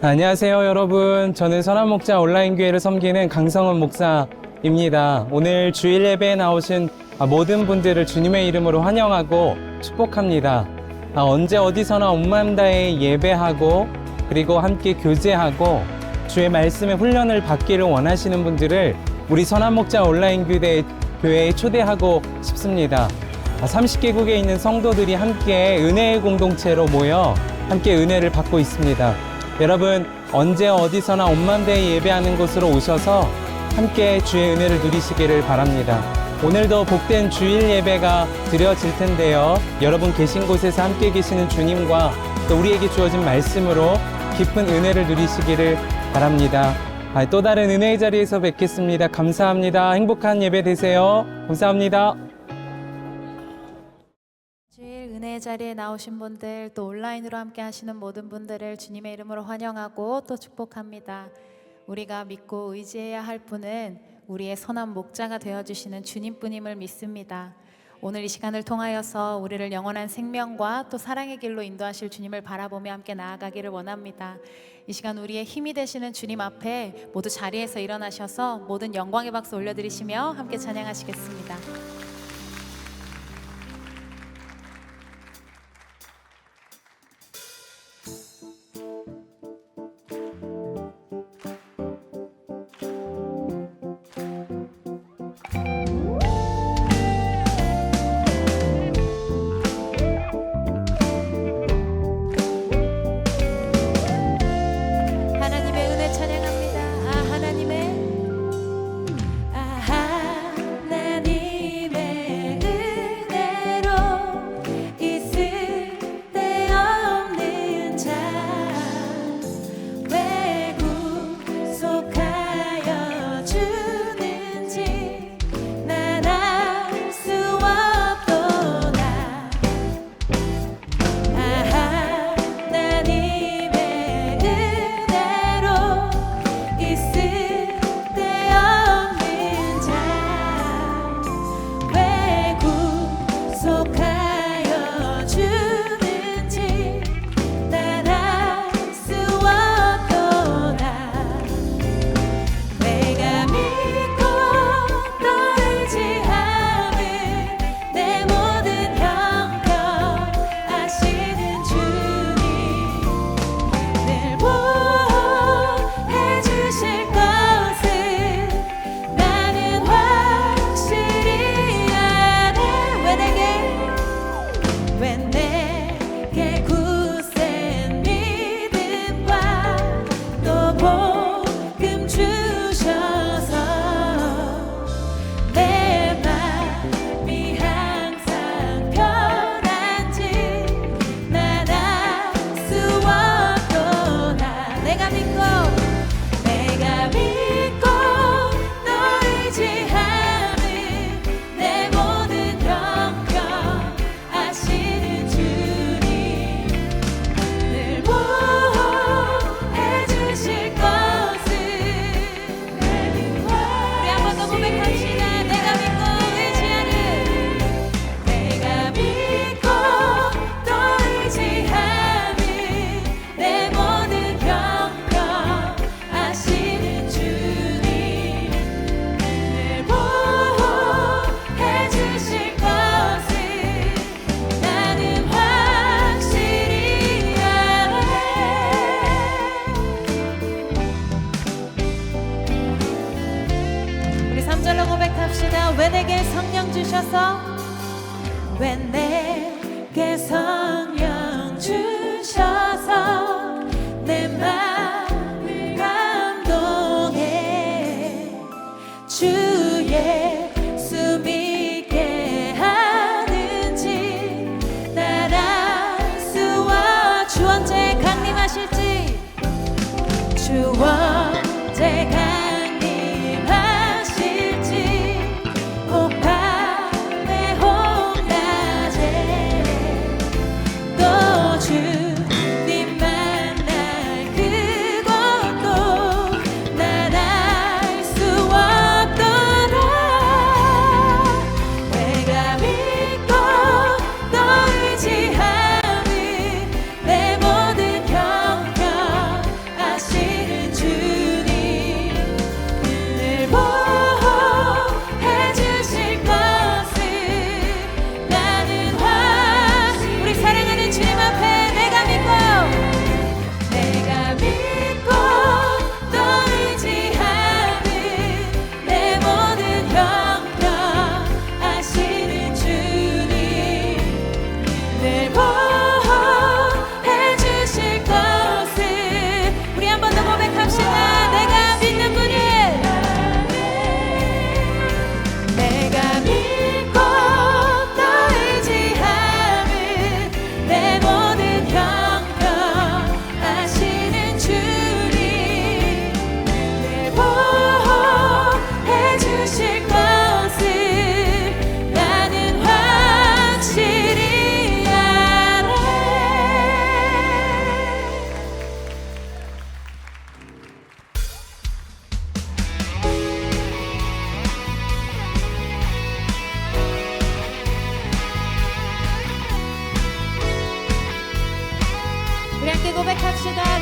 안녕하세요 여러분. 저는 선한목자 온라인교회를 섬기는 강성훈 목사입니다. 오늘 주일 예배에 나오신 모든 분들을 주님의 이름으로 환영하고 축복합니다. 언제 어디서나 온 마음 다해 예배하고 그리고 함께 교제하고 주의 말씀의 훈련을 받기를 원하시는 분들을 우리 선한목자 온라인교회에 초대하고 싶습니다. 30개국에 있는 성도들이 함께 은혜의 공동체로 모여 함께 은혜를 받고 있습니다. 여러분 언제 어디서나 온 마음 다해 예배하는 곳으로 오셔서 함께 주의 은혜를 누리시기를 바랍니다. 오늘도 복된 주일 예배가 드려질 텐데요. 여러분 계신 곳에서 함께 계시는 주님과 또 우리에게 주어진 말씀으로 깊은 은혜를 누리시기를 바랍니다. 또 다른 은혜의 자리에서 뵙겠습니다. 감사합니다. 행복한 예배 되세요. 감사합니다. 주일 은혜의 자리에 나오신 분들, 또 온라인으로 함께 하시는 모든 분들을 주님의 이름으로 환영하고 또 축복합니다. 우리가 믿고 의지해야 할 분은 우리의 선한 목자가 되어주시는 주님뿐임을 믿습니다. 오늘 이 시간을 통하여서 우리를 영원한 생명과 또 사랑의 길로 인도하실 주님을 바라보며 함께 나아가기를 원합니다. 이 시간 우리의 힘이 되시는 주님 앞에 모두 자리에서 일어나셔서 모든 영광의 박수 올려드리시며 함께 찬양하시겠습니다. 왜 내게 성령 주셔서 왜 내게 성령 주셔서 내 마음을 감동해 주 예수 믿게 하는지 날 알 수와 주 언제 강림하실지 주 언제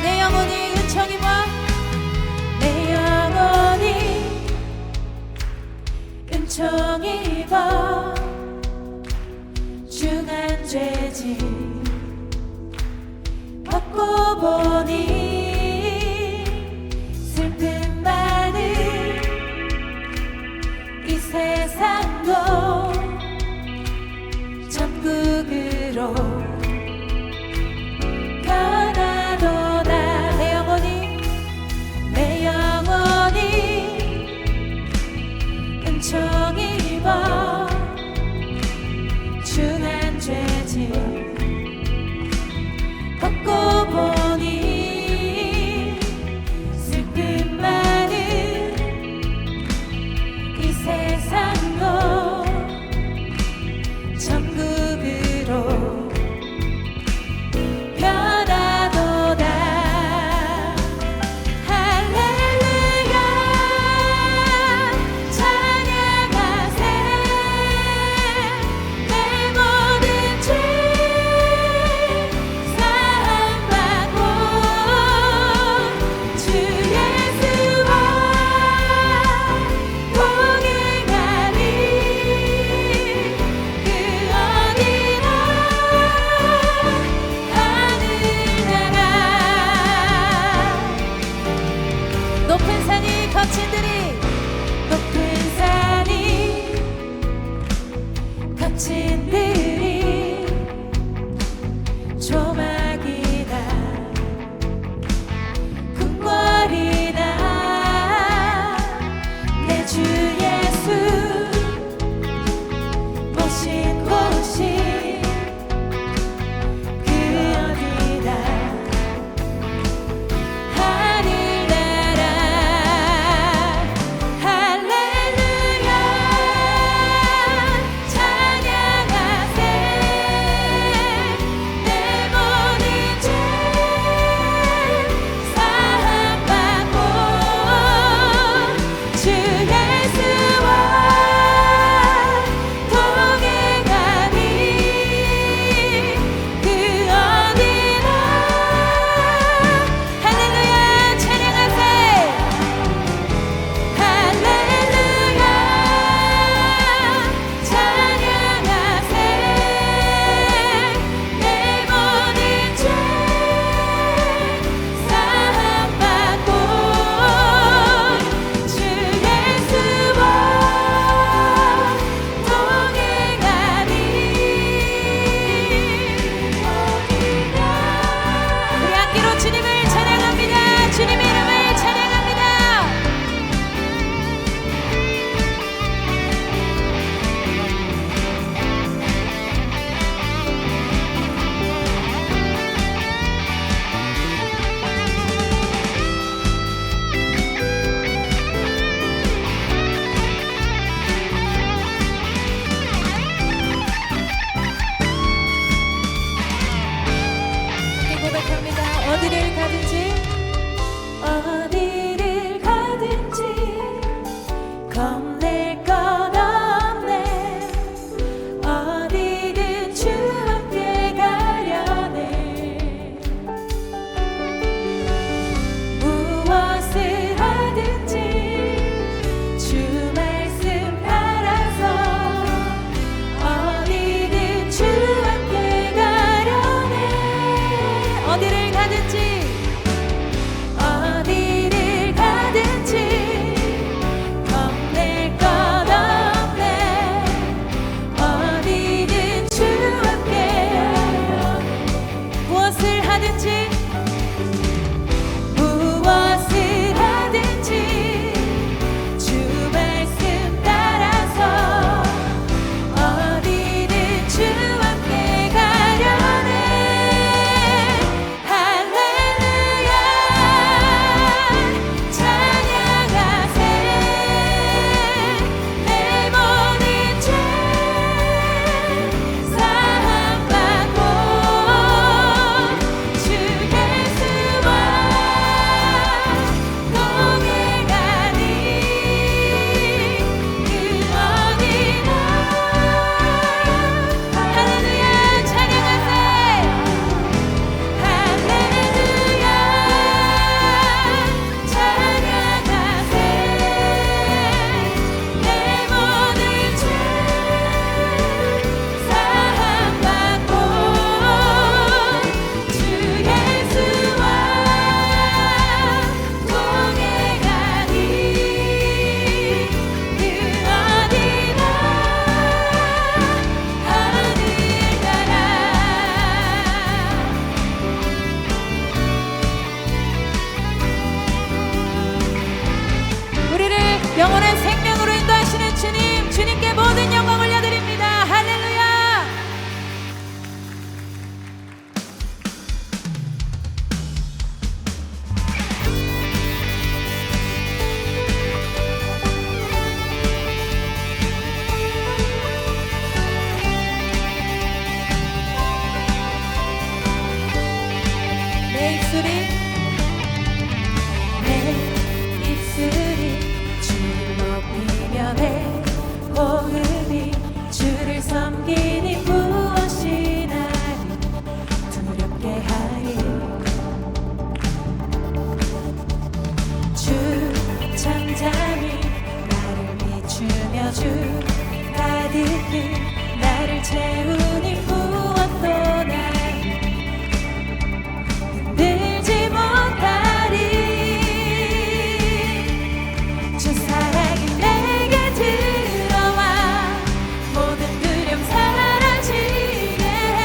내 영혼이 은총 입어 내 영혼이 은총 입어 중한 죄짐 벗고 보니 슬픔 많은 이 세상도 천국으로 변하도다. 내 영혼이 은총 입어 중한 죄짐 벗고 보니 슬픔 많은 이 세상도 천국으로 변하도다. 할렐루야 찬양하세. 내 모든 죄 사함받고 주 예수와 동행하리. 그 어디나 하늘나라. 높은 산이 거친들이 조막이나 궁궐이나 내 주 예수 모신 곳이 그 어디나 하늘나라. 영원한 생명으로 인도하시는 주님, 주님께 모든 영광 올려드립니다. 할렐루야. 내 입술이 주를 높이며 내 호흡이 주를 섬기니 무엇이 나를 두렵게 하리. 주 잠잠히 나를 비추며 주 가득히 나를 채우니 무엇도 나를 흔들지 못하리. 주 사랑이 내게 들어와 모든 두려움 사라지게 해.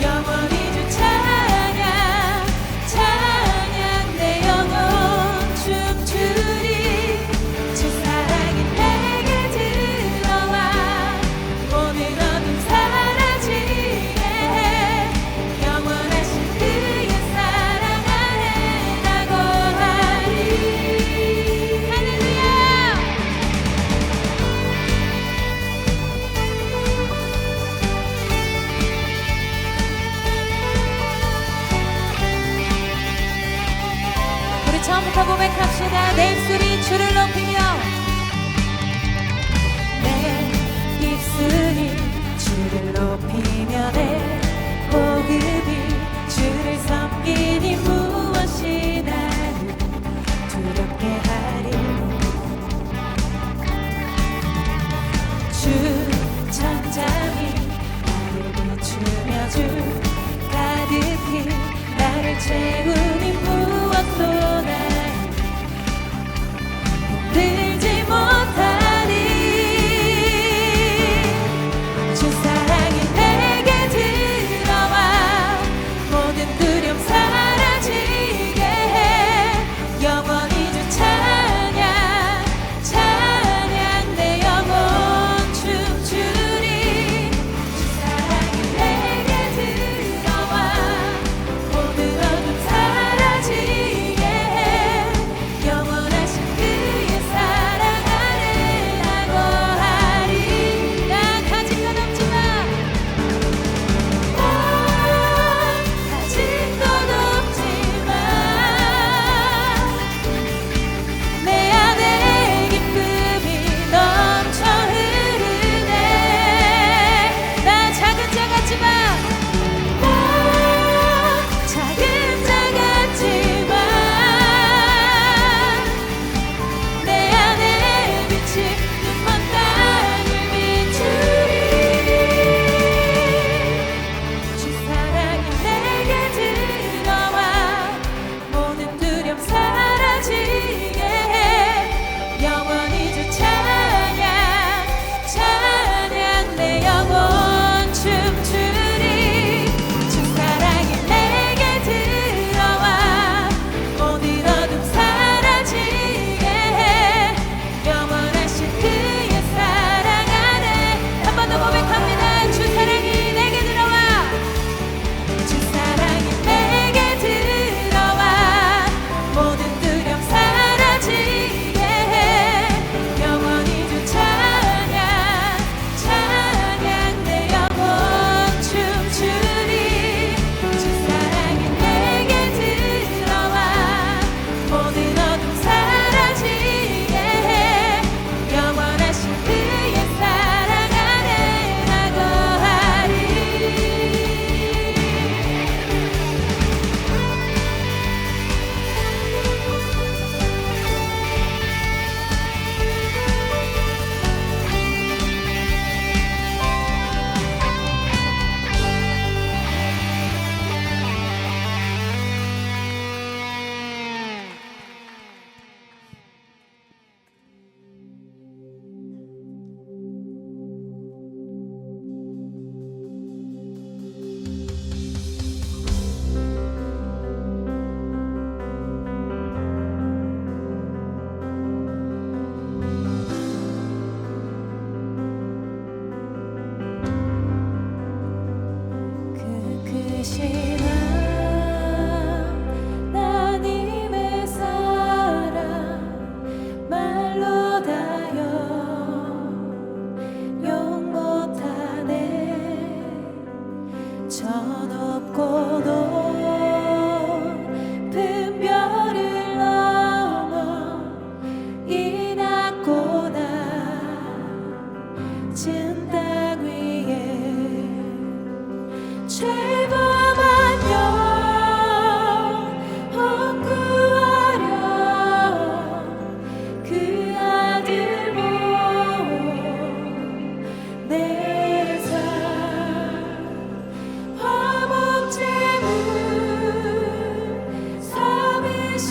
영원히 주 찬양 찬양 내 영혼 춤추리. 주 사랑이 내게 들어와 모든 어둠 사라지게 해. 영원하신 그의 사랑 안에 나 거하리. 할렐루야. 우리 처음부터 고백합시다. 내 입술이 주를 높이며 내 입술이 주를 높이며 내 호흡이 주를 섬기니 무엇이 나를 두렵게 하리. 주 잠잠히 나를 비추며 주 가득히 나를 채우니 무엇도 나를 흔들지 못하리. 주 사랑이 내게 들어와 모든 두려움 사라지게 해.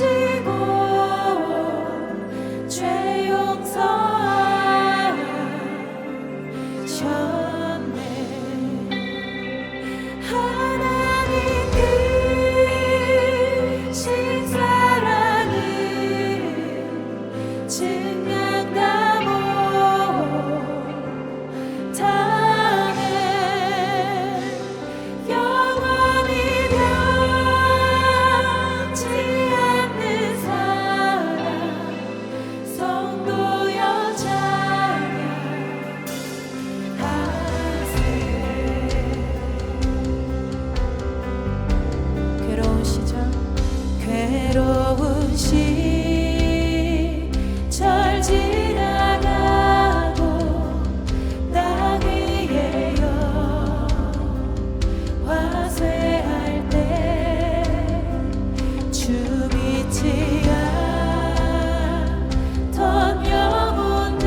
오시고 죄 용서하셨네. 하나님 크신 사랑을 증명다 못하네. 영원히 변치 않는 사랑 성도여 찬양하세. 괴로운 시절 지나가고 나 위에 화쇠할 때 주 믿지 않던 영혼들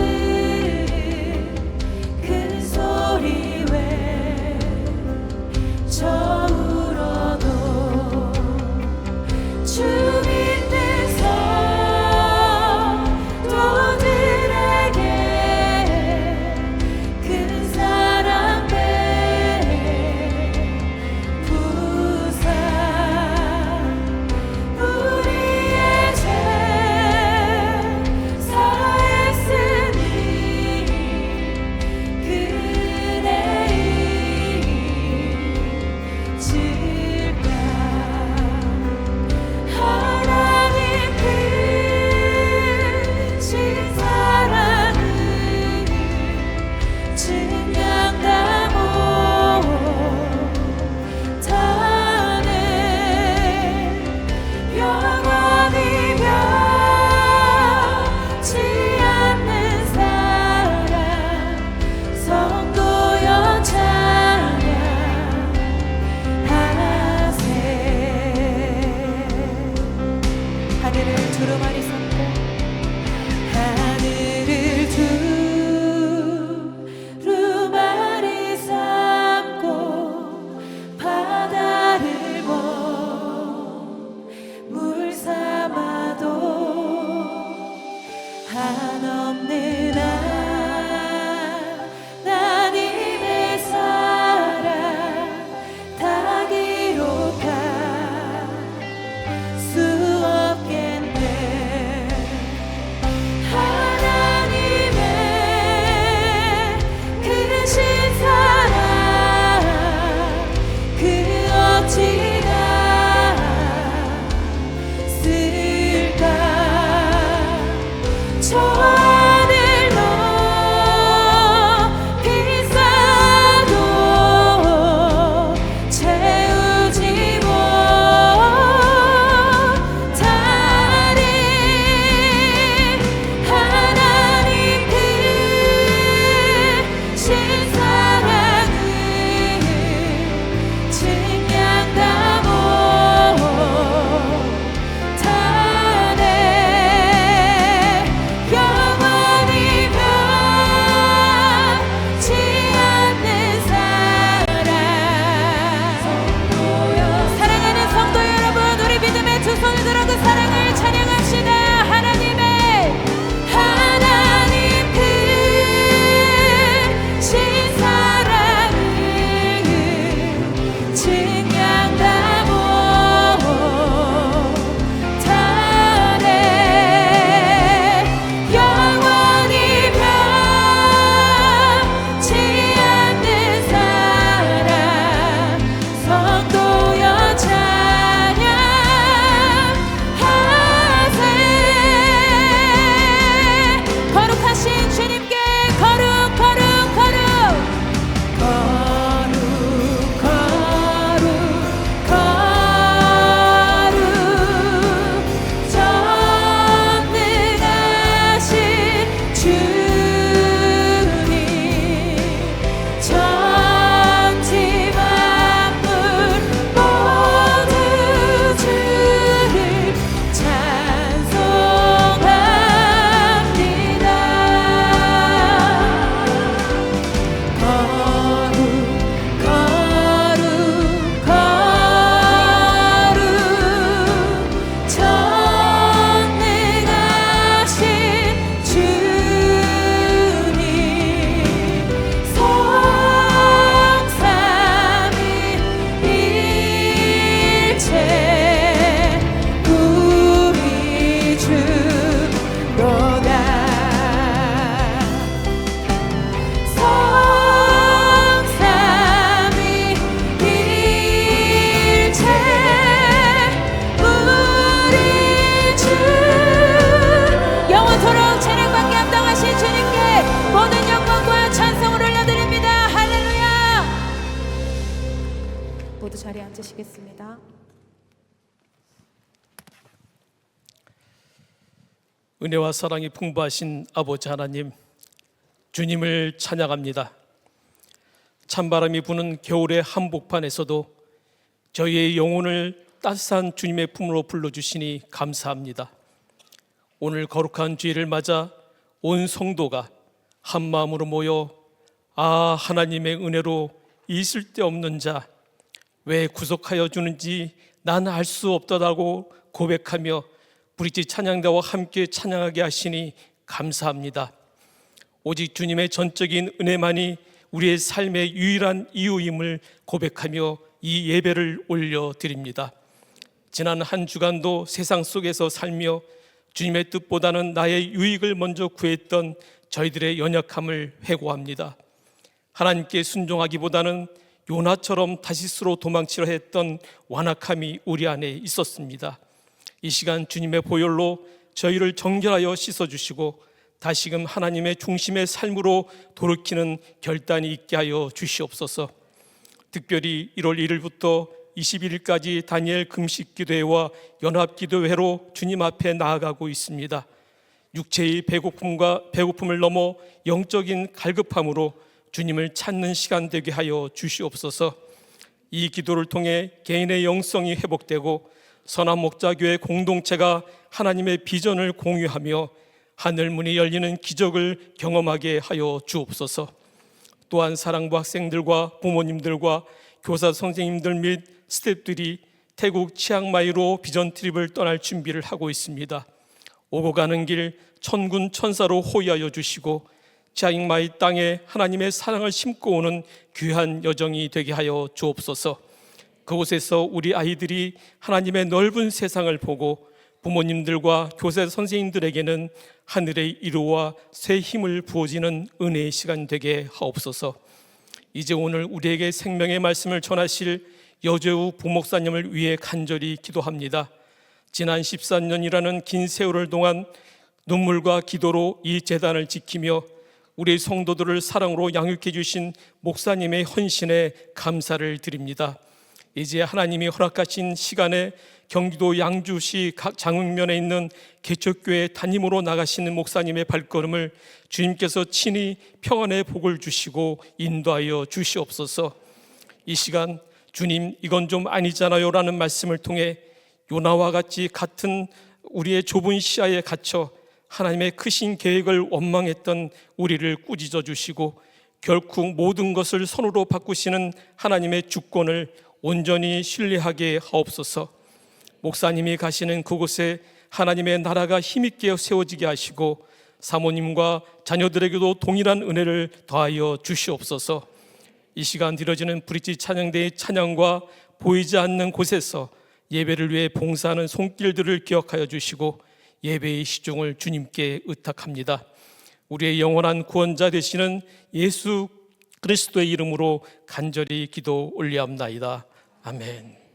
큰 소리 외쳐울어도 주 믿는 성도들에게 큰 사랑 베푸사 우리의 죄 사했으니 그대 잊을까. 하나님 크신 사랑을 증명다 못하네. 영원히 변치 않는 사랑 성도여 찬양하세. 하늘을 두루마리 삼고 하늘을 두루마리 삼고 바다를 물 삼아도 한없는 하나님의 사랑 다 기록할 수 없겠네. 자리에 앉으시겠습니다. 은혜와 사랑이 풍부하신 아버지 하나님, 주님을 찬양합니다. 찬바람이 부는 겨울의 한복판에서도 저희의 영혼을 따스한 주님의 품으로 불러주시니 감사합니다. 오늘 거룩한 주일을 맞아 온 성도가 한 마음으로 모여 하나님의 은혜로 있을 데 없는 자 왜 구속하여 주는지 난 알 수 없다고 고백하며 브릿지 찬양대와 함께 찬양하게 하시니 감사합니다. 오직 주님의 전적인 은혜만이 우리의 삶의 유일한 이유임을 고백하며 이 예배를 올려드립니다. 지난 한 주간도 세상 속에서 살며 주님의 뜻보다는 나의 유익을 먼저 구했던 저희들의 연약함을 회고합니다. 하나님께 순종하기보다는 요나처럼 다시스로 도망치려 했던 완악함이 우리 안에 있었습니다. 이 시간 주님의 보혈로 저희를 정결하여 씻어주시고 다시금 하나님의 중심의 삶으로 돌이키는 결단이 있게 하여 주시옵소서. 특별히 1월 1일부터 21일까지 다니엘 금식기도회와 연합기도회로 주님 앞에 나아가고 있습니다. 육체의 배고픔을 넘어 영적인 갈급함으로 주님을 찾는 시간 되게 하여 주시옵소서. 이 기도를 통해 개인의 영성이 회복되고 선한 목자교회 공동체가 하나님의 비전을 공유하며 하늘문이 열리는 기적을 경험하게 하여 주옵소서. 또한 사랑부 학생들과 부모님들과 교사 선생님들 및 스태프들이 태국 치앙마이로 비전 트립을 떠날 준비를 하고 있습니다. 오고 가는 길 천군 천사로 호위하여 주시고 치앙마이 땅에 하나님의 사랑을 심고 오는 귀한 여정이 되게 하여 주옵소서. 그곳에서 우리 아이들이 하나님의 넓은 세상을 보고 부모님들과 교사 선생님들에게는 하늘의 이루와 새 힘을 부어지는 은혜의 시간 되게 하옵소서. 이제 오늘 우리에게 생명의 말씀을 전하실 여재우 부목사님을 위해 간절히 기도합니다. 지난 14년이라는 긴 세월을 동안 눈물과 기도로 이 재단을 지키며 우리 성도들을 사랑으로 양육해 주신 목사님의 헌신에 감사를 드립니다. 이제 하나님이 허락하신 시간에 경기도 양주시 장흥면에 있는 개척교회 담임으로 나가시는 목사님의 발걸음을 주님께서 친히 평안의 복을 주시고 인도하여 주시옵소서. 이 시간 주님 이건 좀 아니잖아요 라는 말씀을 통해 요나와 같이 같은 우리의 좁은 시야에 갇혀 하나님의 크신 계획을 원망했던 우리를 꾸짖어 주시고 결코 모든 것을 손으로 바꾸시는 하나님의 주권을 온전히 신뢰하게 하옵소서. 목사님이 가시는 그곳에 하나님의 나라가 힘있게 세워지게 하시고 사모님과 자녀들에게도 동일한 은혜를 더하여 주시옵소서. 이 시간 드려지는 브릿지 찬양대의 찬양과 보이지 않는 곳에서 예배를 위해 봉사하는 손길들을 기억하여 주시고 예배의 시종을 주님께 의탁합니다. 우리의 영원한 구원자 되시는 예수 그리스도의 이름으로 간절히 기도 올리옵나이다. 아멘.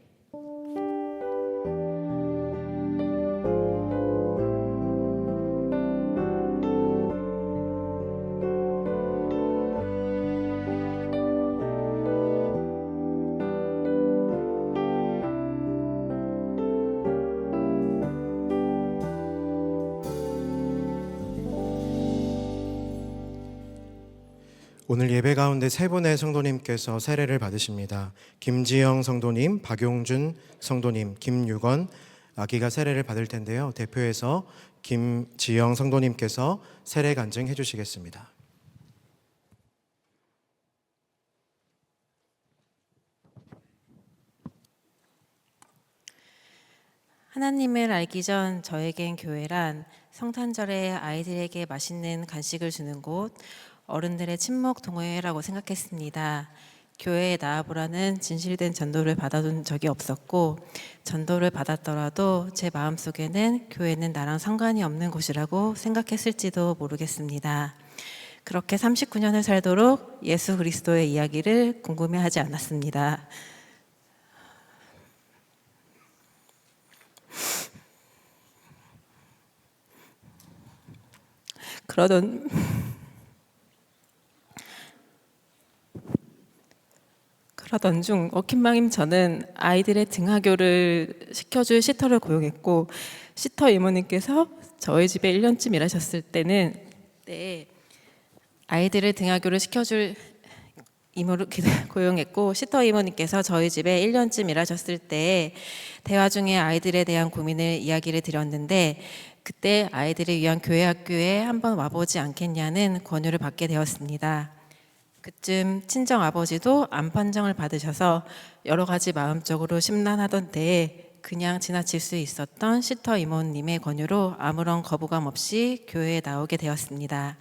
오늘 예배 가운데 세 분의 성도님께서 세례를 받으십니다. 김지영 성도님, 박용준 성도님, 김유건 아기가 세례를 받을 텐데요. 대표해서 김지영 성도님께서 세례 간증해 주시겠습니다. 하나님을 알기 전 저에겐 교회란 성탄절에 아이들에게 맛있는 간식을 주는 곳, 어른들의 친목 동호회라고 생각했습니다. 교회에 나와보라는 진실된 전도를 받아본 적이 없었고 전도를 받았더라도 제 마음속에는 교회는 나랑 상관이 없는 곳이라고 생각했을지도 모르겠습니다. 그렇게 39년을 살도록 예수 그리스도의 이야기를 궁금해하지 않았습니다. 그러던 중 워킹맘인 저는 아이들의 등하교를 시켜줄 시터를 고용했고, 시터 이모님께서 저희 집에 1년쯤 일하셨을 때는 아이들을 등하교를 시켜줄 이모를 고용했고, 시터 이모님께서 저희 집에 1년쯤 일하셨을 때 대화 중에 아이들에 대한 고민을 이야기를 드렸는데, 그때 아이들을 위한 교회 학교에 한번 와보지 않겠냐는 권유를 받게 되었습니다. 그쯤 친정 아버지도 암 판정을 받으셔서 여러 가지 마음적으로 심란하던 때에 그냥 지나칠 수 있었던 시터 이모님의 권유로 아무런 거부감 없이 교회에 나오게 되었습니다.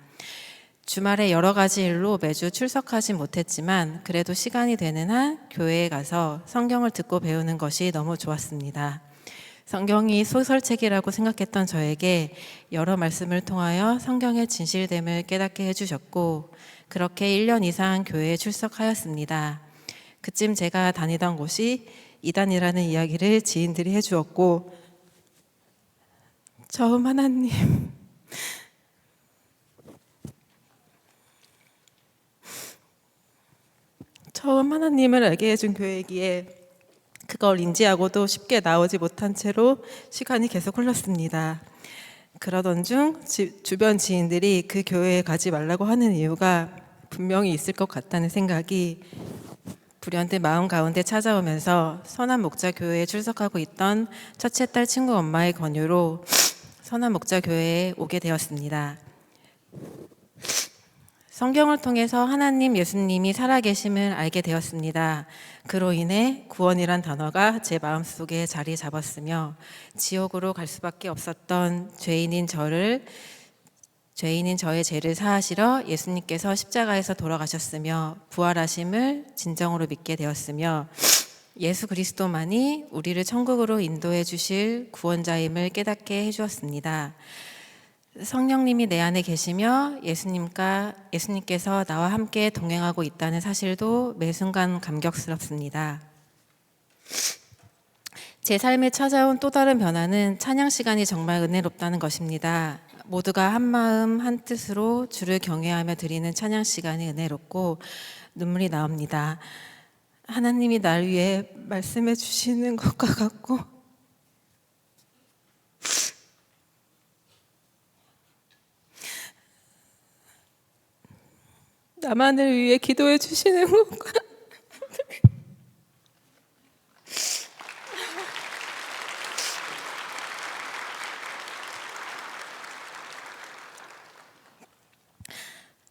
주말에 여러 가지 일로 매주 출석하진 못했지만 그래도 시간이 되는 한 교회에 가서 성경을 듣고 배우는 것이 너무 좋았습니다. 성경이 소설책이라고 생각했던 저에게 여러 말씀을 통하여 성경의 진실됨을 깨닫게 해주셨고, 그렇게 1년 이상 교회에 출석하였습니다. 그쯤 제가 다니던 곳이 이단이라는 이야기를 지인들이 해주었고, 처음 하나님을 알게 해준 교회이기에 그걸 인지하고도 쉽게 나오지 못한 채로 시간이 계속 흘렀습니다. 그러던 중 주변 지인들이 그 교회에 가지 말라고 하는 이유가 분명히 있을 것 같다는 생각이 불현듯 마음 가운데 찾아오면서 선한 목자 교회에 출석하고 있던 첫째 딸 친구 엄마의 권유로 선한 목자 교회에 오게 되었습니다. 성경을 통해서 하나님, 예수님이 살아계심을 알게 되었습니다. 그로 인해 구원이란 단어가 제 마음속에 자리 잡았으며, 지옥으로 갈 수밖에 없었던 죄인인 저의 죄를 사하시러 예수님께서 십자가에서 돌아가셨으며 부활하심을 진정으로 믿게 되었으며, 예수 그리스도만이 우리를 천국으로 인도해 주실 구원자임을 깨닫게 해주었습니다. 성령님이 내 안에 계시며 예수님께서 나와 함께 동행하고 있다는 사실도 매 순간 감격스럽습니다. 제 삶에 찾아온 또 다른 변화는 찬양 시간이 정말 은혜롭다는 것입니다. 모두가 한 마음 한 뜻으로 주를 경외하며 드리는 찬양 시간이 은혜롭고 눈물이 나옵니다. 하나님이 날 위해 말씀해 주시는 것과 같고, 나만을 위해 기도해 주시는 것과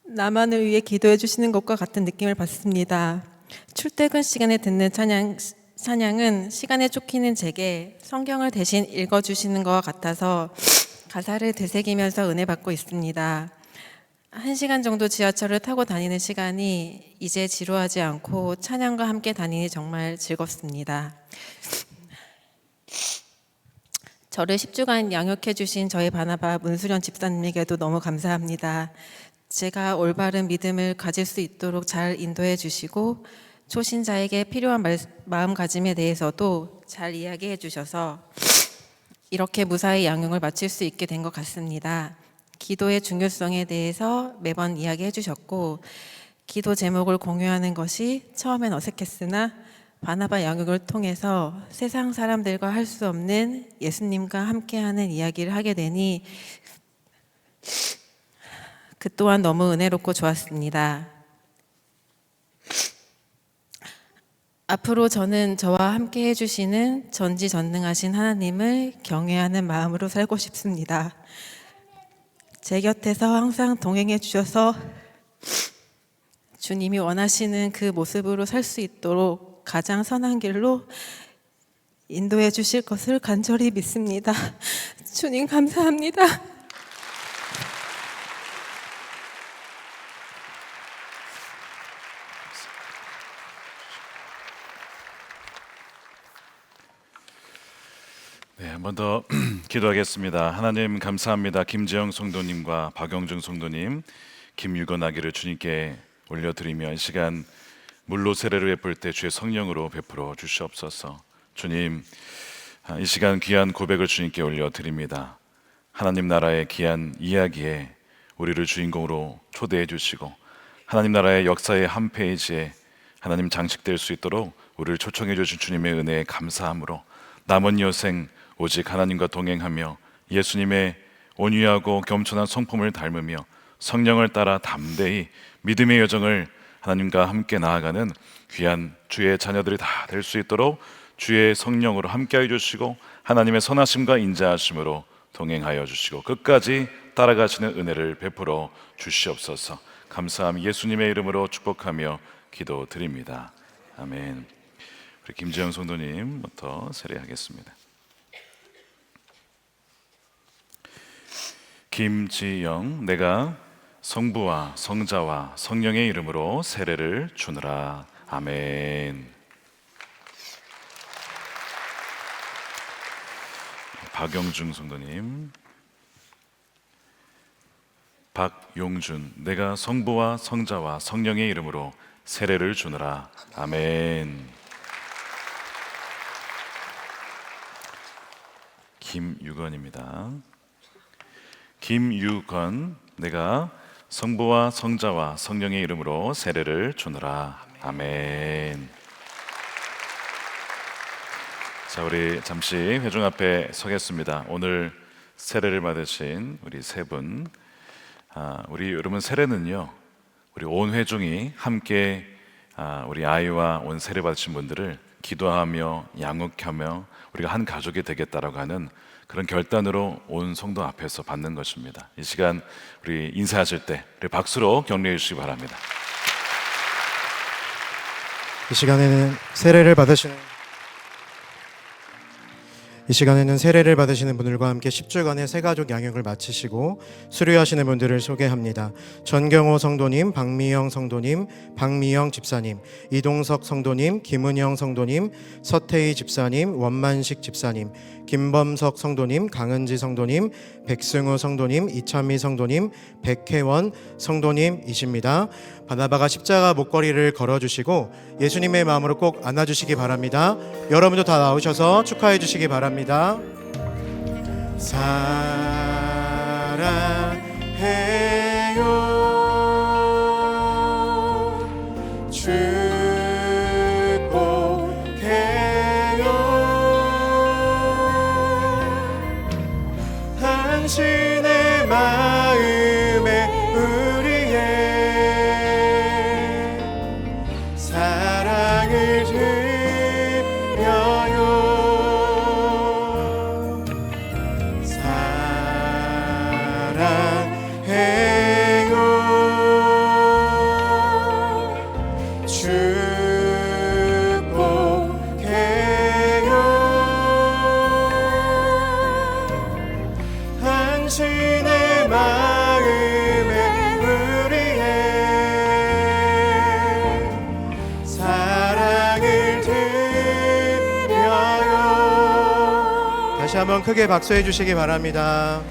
나만을 위해 기도해 주시는 것과 같은 느낌을 받습니다. 출퇴근 시간에 듣는 찬양은 시간에 쫓기는 제게 성경을 대신 읽어주시는 것과 같아서 가사를 되새기면서 은혜 받고 있습니다. 1시간 정도 지하철을 타고 다니는 시간이 이제 지루하지 않고 찬양과 함께 다니니 정말 즐겁습니다. 저를 10주간 양육해 주신 저희 바나바 문수련 집사님에게도 너무 감사합니다. 제가 올바른 믿음을 가질 수 있도록 잘 인도해 주시고, 초신자에게 필요한 마음가짐에 대해서도 잘 이야기해 주셔서 이렇게 무사히 양육을 마칠 수 있게 된 것 같습니다. 기도의 중요성에 대해서 매번 이야기해 주셨고, 기도 제목을 공유하는 것이 처음엔 어색했으나 바나바 양육을 통해서 세상 사람들과 할 수 없는 예수님과 함께하는 이야기를 하게 되니 그 또한 너무 은혜롭고 좋았습니다. 앞으로 저는 저와 함께 해주시는 전지전능하신 하나님을 경외하는 마음으로 살고 싶습니다. 제 곁에서 항상 동행해 주셔서 주님이 원하시는 그 모습으로 살 수 있도록 가장 선한 길로 인도해 주실 것을 간절히 믿습니다. 주님 감사합니다. 네, 한 번 더 기도하겠습니다. 하나님 감사합니다. 김재영 성도님과 박영준 성도님, 김유건 아기를 주님께 올려드리며 이 시간 물로 세례를 베풀 때 주의 성령으로 베풀어 주시옵소서. 주님, 이 시간 귀한 고백을 주님께 올려드립니다. 하나님 나라의 귀한 이야기에 우리를 주인공으로 초대해 주시고 하나님 나라의 역사의 한 페이지에 하나님 장식될 수 있도록 우리를 초청해 주신 주님의 은혜에 감사함으로 남은 여생 오직 하나님과 동행하며 예수님의 온유하고 겸손한 성품을 닮으며 성령을 따라 담대히 믿음의 여정을 하나님과 함께 나아가는 귀한 주의 자녀들이 다 될 수 있도록 주의 성령으로 함께해 주시고 하나님의 선하심과 인자하심으로 동행하여 주시고 끝까지 따라가시는 은혜를 베풀어 주시옵소서. 감사함 예수님의 이름으로 축복하며 기도드립니다. 아멘. 우리 김지영 성도님부터 세례하겠습니다. 김지영, 내가 성부와 성자와 성령의 이름으로 세례를 주노라. 아멘. 박영준 성도님. 박용준, 내가 성부와 성자와 성령의 이름으로 세례를 주노라. 아멘. 김유건입니다. 김유건, 내가 성부와 성자와 성령의 이름으로 세례를 주노라. 아멘. 자, 우리 잠시 회중 앞에 서겠습니다. 오늘 세례를 받으신 우리 세 분, 우리 여러분 세례는요, 우리 온 회중이 함께 우리 아이와 온 세례 받으신 분들을 기도하며 양육하며 우리가 한 가족이 되겠다라고 하는 그런 결단으로 온 성도 앞에서 받는 것입니다. 이 시간 우리 인사하실 때 우리 박수로 격려해 주시기 바랍니다. 이 시간에는 세례를 받으시는 분들과 함께 10주간의 새가족 양육을 마치시고 수료하시는 분들을 소개합니다. 전경호 성도님, 박미영 성도님, 박미영 집사님, 이동석 성도님, 김은영 성도님, 서태희 집사님, 원만식 집사님, 김범석 성도님, 강은지 성도님, 백승우 성도님, 이찬미 성도님, 백혜원 성도님이십니다. 바나바가 십자가 목걸이를 걸어주시고 예수님의 마음으로 꼭 안아주시기 바랍니다. 여러분도 다 나오셔서 축하해 주시기 바랍니다. 사랑해요 축복해요 당신의 마음에 우리의 사랑을 드려요 사랑해요 축복해요 당신의 마음에 우리의 사랑을 드려요. 다시 한번 크게 박수해 주시기 바랍니다.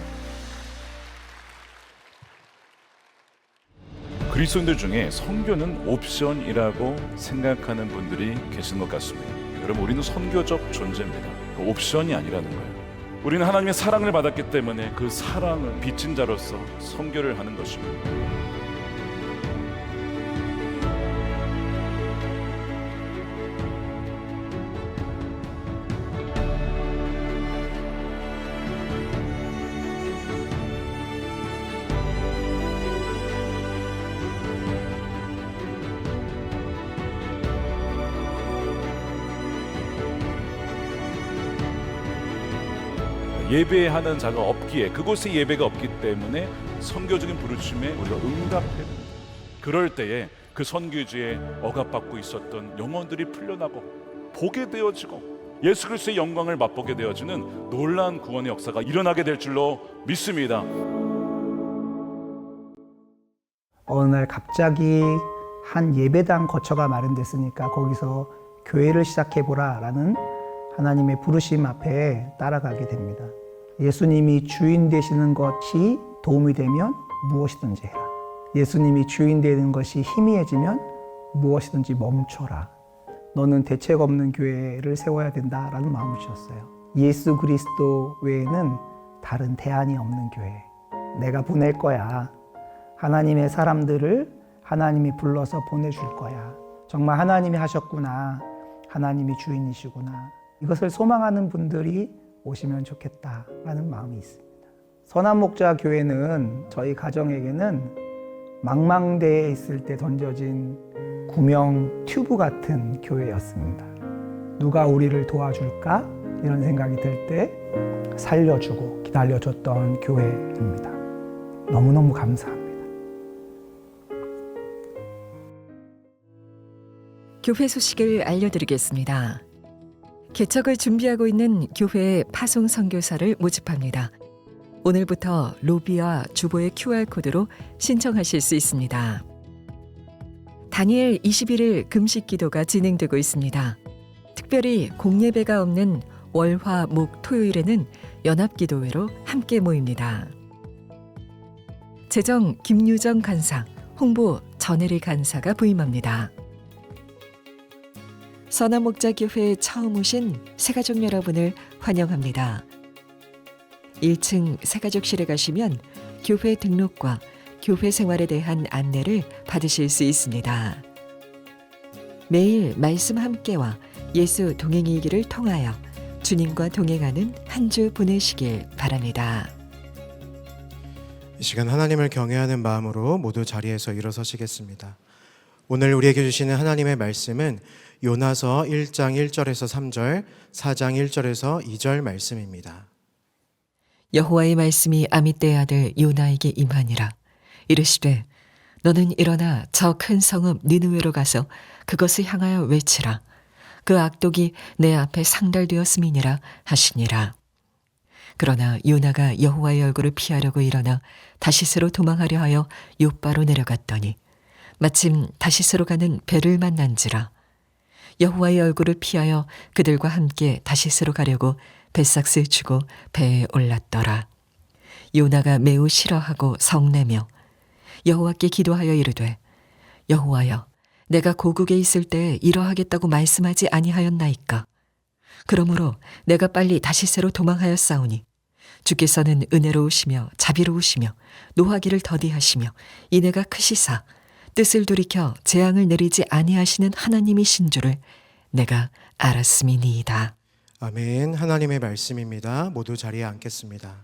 그리스도인들 중에 선교는 옵션이라고 생각하는 분들이 계시는 것 같습니다. 여러분, 우리는 선교적 존재입니다. 옵션이 아니라는 거예요. 우리는 하나님의 사랑을 받았기 때문에 그 사랑을 빚진 자로서 선교를 하는 것입니다. 예배하는 자가 없기에, 그곳에 예배가 없기 때문에 선교적인 부르심에 우리가 응답해야 됩니다. 그럴 때에 그 선교지에 억압받고 있었던 영혼들이 풀려나고 보게 되어지고 예수 그리스도의 영광을 맛보게 되어지는 놀라운 구원의 역사가 일어나게 될 줄로 믿습니다. 어느 날 갑자기 한 예배당 거처가 마련됐으니까 거기서 교회를 시작해보라 라는 하나님의 부르심 앞에 따라가게 됩니다. 예수님이 주인 되시는 것이 도움이 되면 무엇이든지 해라. 예수님이 주인 되는 것이 희미해지면 무엇이든지 멈춰라. 너는 대책 없는 교회를 세워야 된다라는 마음을 주셨어요. 예수 그리스도 외에는 다른 대안이 없는 교회. 내가 보낼 거야. 하나님의 사람들을 하나님이 불러서 보내줄 거야. 정말 하나님이 하셨구나, 하나님이 주인이시구나, 이것을 소망하는 분들이 오시면 좋겠다라는 마음이 있습니다. 선한 목자 교회는 저희 가정에게는 망망대해에 있을 때 던져진 구명 튜브 같은 교회였습니다. 누가 우리를 도와줄까? 이런 생각이 들 때 살려주고 기다려줬던 교회입니다. 너무너무 감사합니다. 교회 소식을 알려드리겠습니다. 개척을 준비하고 있는 교회의 파송 선교사를 모집합니다. 오늘부터 로비와 주보의 QR코드로 신청하실 수 있습니다. 다니엘 21일 금식 기도가 진행되고 있습니다. 특별히 공예배가 없는 월, 화, 목, 토요일에는 연합기도회로 함께 모입니다. 재정 김유정 간사, 홍보 전혜리 간사가 부임합니다. 선한목자교회에 처음 오신 새가족 여러분을 환영합니다. 1층 새가족실에 가시면 교회 등록과 교회 생활에 대한 안내를 받으실 수 있습니다. 매일 말씀 함께와 예수 동행이기를 통하여 주님과 동행하는 한 주 보내시길 바랍니다. 이 시간 하나님을 경외하는 마음으로 모두 자리에서 일어서시겠습니다. 오늘 우리에게 주시는 하나님의 말씀은 요나서 1장 1절에서 3절, 4장 1절에서 2절 말씀입니다. 여호와의 말씀이 아미떼의 아들 요나에게 임하니라. 이르시되 너는 일어나 저 큰 성읍 니느웨로 가서 그것을 향하여 외치라. 그 악독이 내 앞에 상달되었음이니라 하시니라. 그러나 요나가 여호와의 얼굴을 피하려고 일어나 다시스로 도망하려 하여 욥바로 내려갔더니 마침 다시스로 가는 배를 만난지라. 여호와의 얼굴을 피하여 그들과 함께 다시스로 가려고 뱃삭스를 주고 배에 올랐더라. 요나가 매우 싫어하고 성내며 여호와께 기도하여 이르되 여호와여, 내가 고국에 있을 때 이러하겠다고 말씀하지 아니하였나이까. 그러므로 내가 빨리 다시스로 도망하였사오니 주께서는 은혜로우시며 자비로우시며 노하기를 더디하시며 인애가 크시사 뜻을 돌이켜 재앙을 내리지 아니하시는 하나님이신 줄을 내가 알았음이니이다. 아멘. 하나님의 말씀입니다. 모두 자리에 앉겠습니다.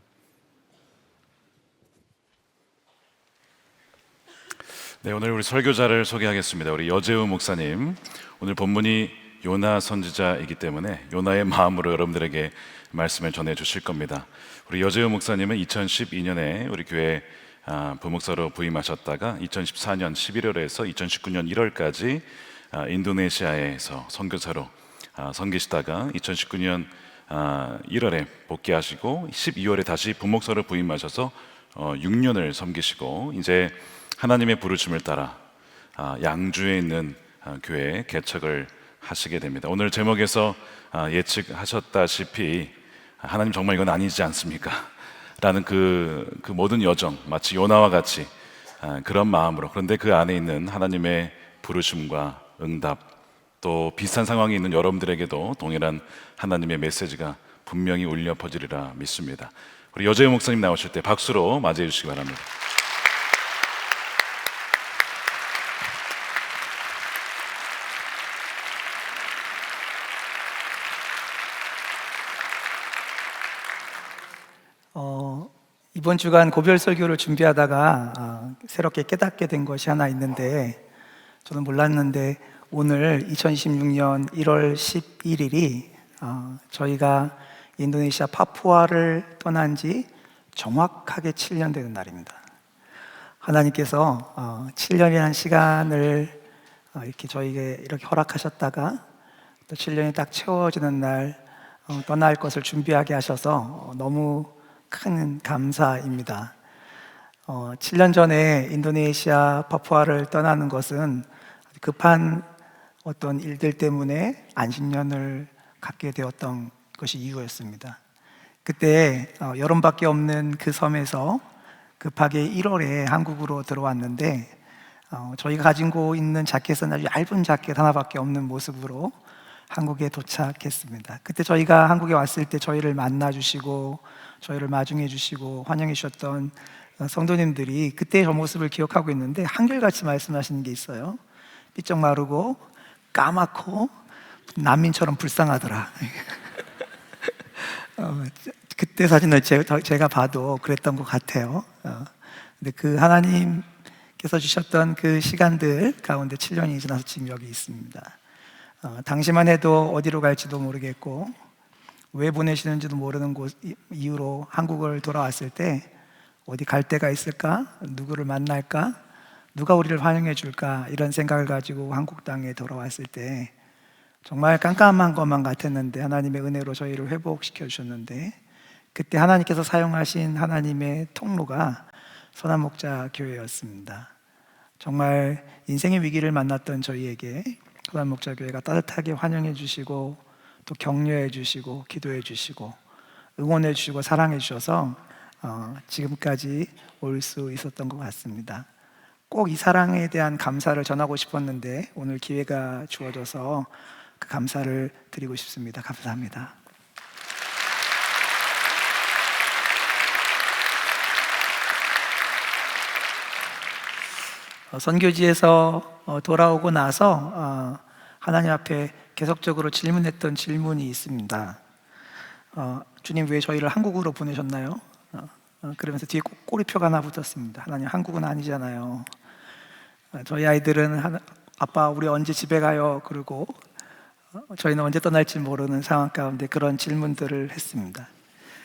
네, 오늘 우리 설교자를 소개하겠습니다. 우리 여재우 목사님. 오늘 본문이 요나 선지자이기 때문에 요나의 마음으로 여러분들에게 말씀을 전해 주실 겁니다. 우리 여재우 목사님은 2012년에 우리 교회 부목사로 부임하셨다가 2014년 11월에서 2019년 1월까지 인도네시아에서 선교사로 섬기시다가 2019년 1월에 복귀하시고 12월에 다시 부목사로 부임하셔서 6년을 섬기시고 이제 하나님의 부르심을 따라 양주에 있는 교회에 개척을 하시게 됩니다. 오늘 제목에서 예측하셨다시피 하나님 정말 이건 아니지 않습니까? 라는 그 모든 여정, 마치 요나와 같이 그런 마음으로, 그런데 그 안에 있는 하나님의 부르심과 응답, 또 비슷한 상황에 있는 여러분들에게도 동일한 하나님의 메시지가 분명히 울려 퍼지리라 믿습니다. 우리 여재우 목사님 나오실 때 박수로 맞이해 주시기 바랍니다. 이번 주간 고별 설교를 준비하다가 새롭게 깨닫게 된 것이 하나 있는데, 저는 몰랐는데 오늘 2026년 1월 11일이 저희가 인도네시아 파푸아를 떠난 지 정확하게 7년 되는 날입니다. 하나님께서 7년이라는 시간을 이렇게 저희에게 이렇게 허락하셨다가 또 7년이 딱 채워지는 날 떠날 것을 준비하게 하셔서 너무 큰 감사입니다. 7년 전에 인도네시아 파푸아를 떠나는 것은 급한 어떤 일들 때문에 안식년을 갖게 되었던 것이 이유였습니다. 그때 여름밖에 없는 그 섬에서 급하게 1월에 한국으로 들어왔는데 저희가 가지고 있는 자켓은 아주 얇은 자켓 하나밖에 없는 모습으로 한국에 도착했습니다. 그때 저희가 한국에 왔을 때 저희를 만나주시고 저희를 마중해 주시고 환영해 주셨던 성도님들이 그때 저 모습을 기억하고 있는데 한결같이 말씀하시는 게 있어요. 삐쩍 마르고 까맣고 난민처럼 불쌍하더라. 그때 사진을 제가 봐도 그랬던 것 같아요. 근데 그 하나님께서 주셨던 그 시간들 가운데 7년이 지나서 지금 여기 있습니다. 당시만 해도 어디로 갈지도 모르겠고 왜 보내시는지도 모르는 이유로 한국을 돌아왔을 때 어디 갈 데가 있을까? 누구를 만날까? 누가 우리를 환영해 줄까? 이런 생각을 가지고 한국 땅에 돌아왔을 때 정말 깜깜한 것만 같았는데 하나님의 은혜로 저희를 회복시켜 주셨는데 그때 하나님께서 사용하신 하나님의 통로가 선한목자 교회였습니다. 정말 인생의 위기를 만났던 저희에게 선한목자 교회가 따뜻하게 환영해 주시고 또 격려해 주시고 기도해 주시고 응원해 주시고 사랑해 주셔서 지금까지 올 수 있었던 것 같습니다. 꼭 이 사랑에 대한 감사를 전하고 싶었는데 오늘 기회가 주어져서 그 감사를 드리고 싶습니다. 감사합니다. 선교지에서 돌아오고 나서 하나님 앞에 계속적으로 질문했던 질문이 있습니다. 주님 왜 저희를 한국으로 보내셨나요? 그러면서 뒤에 꼬리표가 하나 붙었습니다. 하나님 한국은 아니잖아요. 저희 아이들은 아빠 우리 언제 집에 가요? 그리고 저희는 언제 떠날지 모르는 상황 가운데 그런 질문들을 했습니다.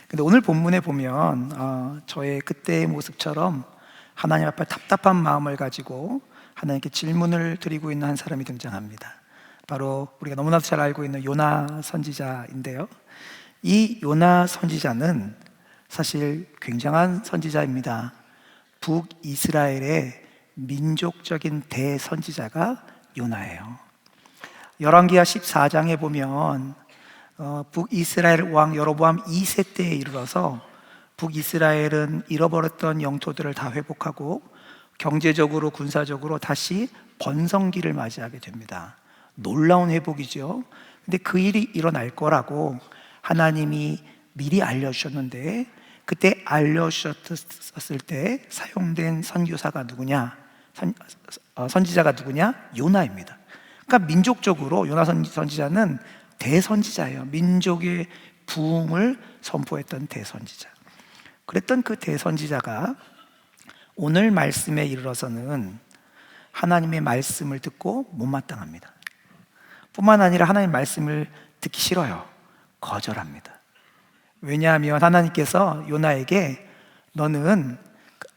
근데 오늘 본문에 보면 저의 그때의 모습처럼 하나님 앞에 답답한 마음을 가지고 하나님께 질문을 드리고 있는 한 사람이 등장합니다. 바로 우리가 너무나도 잘 알고 있는 요나 선지자인데요. 이 요나 선지자는 사실 굉장한 선지자입니다. 북이스라엘의 민족적인 대선지자가 요나예요. 열왕기하 14장에 보면 북이스라엘 왕 여로보암 2세 때에 이르러서 북이스라엘은 잃어버렸던 영토들을 다 회복하고 경제적으로 군사적으로 다시 번성기를 맞이하게 됩니다. 놀라운 회복이죠. 근데 그 일이 일어날 거라고 하나님이 미리 알려주셨는데 그때 알려주셨을 때 사용된 선교사가 누구냐? 선지자가 누구냐? 요나입니다. 그러니까 민족적으로 요나 선지자는 대선지자예요. 민족의 부흥을 선포했던 대선지자. 그랬던 그 대선지자가 오늘 말씀에 이르러서는 하나님의 말씀을 듣고 못마땅합니다. 뿐만 아니라 하나님의 말씀을 듣기 싫어요. 거절합니다. 왜냐하면 하나님께서 요나에게 너는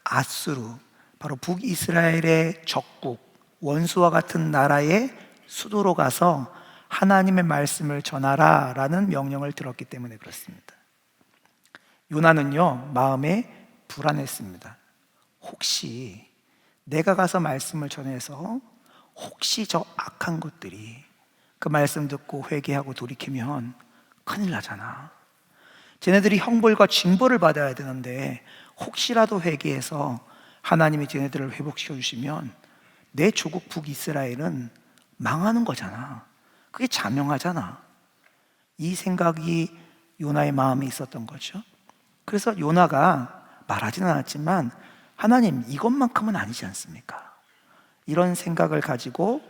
아수르, 바로 북이스라엘의 적국, 원수와 같은 나라의 수도로 가서 하나님의 말씀을 전하라 라는 명령을 들었기 때문에 그렇습니다. 요나는요 마음에 불안했습니다. 혹시 내가 가서 말씀을 전해서 혹시 저 악한 것들이 그 말씀 듣고 회개하고 돌이키면 큰일 나잖아. 쟤네들이 형벌과 징벌을 받아야 되는데 혹시라도 회개해서 하나님이 쟤네들을 회복시켜 주시면 내 조국 북이스라엘은 망하는 거잖아. 그게 자명하잖아. 이 생각이 요나의 마음에 있었던 거죠. 그래서 요나가 말하지는 않았지만 하나님 이것만큼은 아니지 않습니까? 이런 생각을 가지고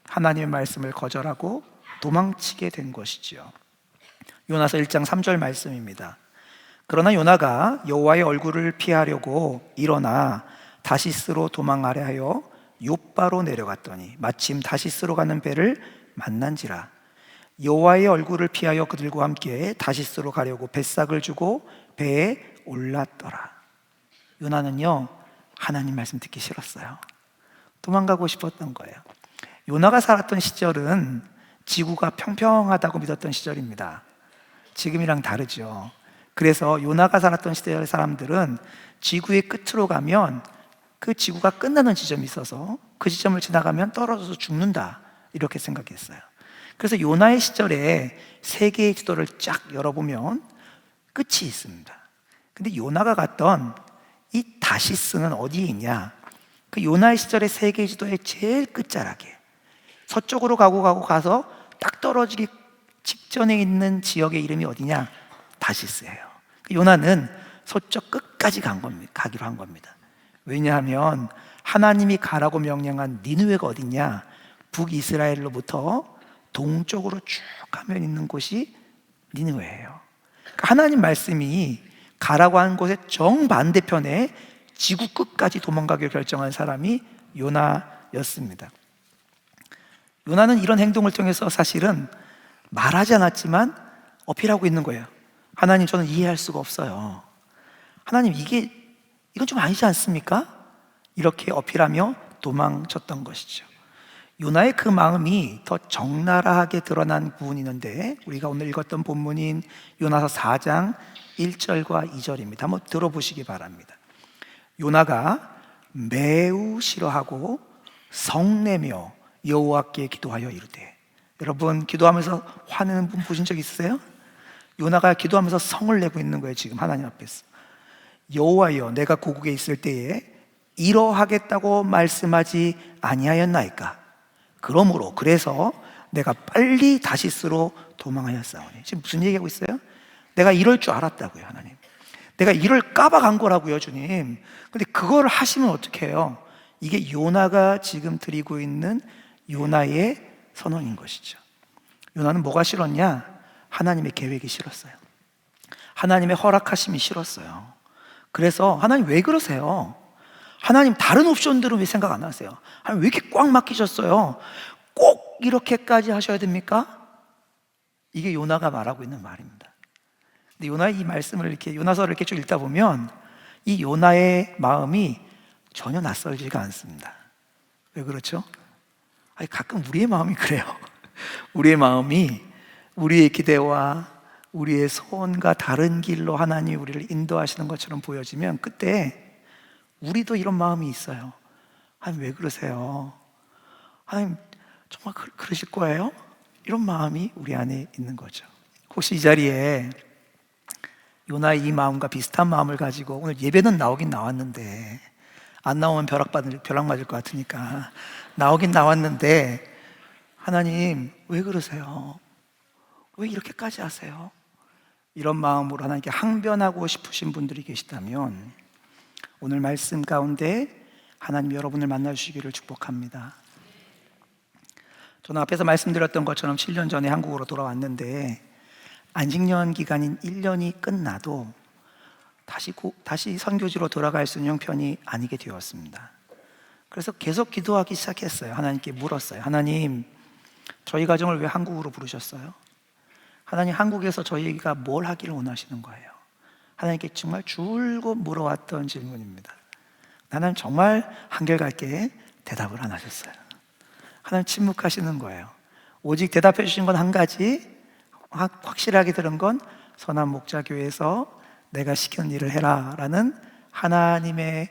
하나님의 말씀을 거절하고 도망치게 된 것이지요. 요나서 1장 3절 말씀입니다. 그러나 요나가 여호와의 얼굴을 피하려고 일어나 다시스로 도망하려 하여 욥바로 내려갔더니 마침 다시스로 가는 배를 만난지라. 여호와의 얼굴을 피하여 그들과 함께 다시스로 가려고 뱃삭을 주고 배에 올랐더라. 요나는요 하나님 말씀 듣기 싫었어요. 도망가고 싶었던 거예요. 요나가 살았던 시절은 지구가 평평하다고 믿었던 시절입니다. 지금이랑 다르죠. 그래서 요나가 살았던 시대의 사람들은 지구의 끝으로 가면 그 지구가 끝나는 지점이 있어서 그 지점을 지나가면 떨어져서 죽는다 이렇게 생각했어요. 그래서 요나의 시절에 세계의 지도를 쫙 열어보면 끝이 있습니다. 근데 요나가 갔던 이 다시스는 어디에 있냐? 그 요나의 시절의 세계의 지도의 제일 끝자락에 서쪽으로 가서 딱 떨어지기 직전에 있는 지역의 이름이 어디냐? 다시스예요. 요나는 서쪽 끝까지 가기로 한 겁니다. 왜냐하면 하나님이 가라고 명령한 니느웨가 어디냐? 북이스라엘로부터 동쪽으로 쭉 가면 있는 곳이 니느웨예요. 그러니까 하나님 말씀이 가라고 한 곳의 정반대편에 지구 끝까지 도망가기로 결정한 사람이 요나였습니다. 요나는 이런 행동을 통해서 사실은 말하지 않았지만 어필하고 있는 거예요. 하나님, 저는 이해할 수가 없어요. 하나님, 이건 좀 아니지 않습니까? 이렇게 어필하며 도망쳤던 것이죠. 요나의 그 마음이 더 적나라하게 드러난 부분이 있는데, 우리가 오늘 읽었던 본문인 요나서 4장 1절과 2절입니다. 한번 들어보시기 바랍니다. 요나가 매우 싫어하고 성내며 여호와께 기도하여 이르되. 여러분, 기도하면서 화내는 분 보신 적 있으세요? 요나가 기도하면서 성을 내고 있는 거예요. 지금 하나님 앞에서. 여호와여, 내가 고국에 있을 때에 이러하겠다고 말씀하지 아니하였나이까? 그러므로, 그래서 내가 빨리 다시스로 도망하였사오니. 지금 무슨 얘기하고 있어요? 내가 이럴 줄 알았다고요, 하나님. 내가 이럴까봐 간 거라고요, 주님. 근데 그걸 하시면 어떻게 해요? 이게 요나가 지금 드리고 있는 요나의 선언인 것이죠. 요나는 뭐가 싫었냐? 하나님의 계획이 싫었어요. 하나님의 허락하심이 싫었어요. 그래서 하나님 왜 그러세요? 하나님 다른 옵션들은 왜 생각 안 하세요? 하나님 왜 이렇게 꽉 막히셨어요? 꼭 이렇게까지 하셔야 됩니까? 이게 요나가 말하고 있는 말입니다. 근데 요나의 이 말씀을 이렇게, 요나서를 이렇게 쭉 읽다 보면 이 요나의 마음이 전혀 낯설지가 않습니다. 왜 그렇죠? 아니, 가끔 우리의 마음이 그래요. 우리의 마음이 우리의 기대와 우리의 소원과 다른 길로 하나님이 우리를 인도하시는 것처럼 보여지면 그때 우리도 이런 마음이 있어요. 하나님 왜 그러세요? 하나님 정말 그러실 거예요? 이런 마음이 우리 안에 있는 거죠. 혹시 이 자리에 요나의 이 마음과 비슷한 마음을 가지고 오늘 예배는 나오긴 나왔는데, 안 나오면 벼락 맞을 것 같으니까 나오긴 나왔는데, 하나님 왜 그러세요? 왜 이렇게까지 하세요? 이런 마음으로 하나님께 항변하고 싶으신 분들이 계시다면 오늘 말씀 가운데 하나님 여러분을 만나주시기를 축복합니다. 저는 앞에서 말씀드렸던 것처럼 7년 전에 한국으로 돌아왔는데 안식년 기간인 1년이 끝나도 다시 선교지로 돌아갈 수 있는 형편이 아니게 되었습니다. 그래서 계속 기도하기 시작했어요. 하나님께 물었어요. 하나님, 저희 가정을 왜 한국으로 부르셨어요? 하나님, 한국에서 저희가 뭘 하기를 원하시는 거예요? 하나님께 정말 줄곧 물어왔던 질문입니다. 하나님 정말 한결같게 대답을 안 하셨어요. 하나님 침묵하시는 거예요. 오직 대답해 주신 건 한 가지, 확실하게 들은 건 선한 목자교회에서 내가 시키는 일을 해라 라는 하나님의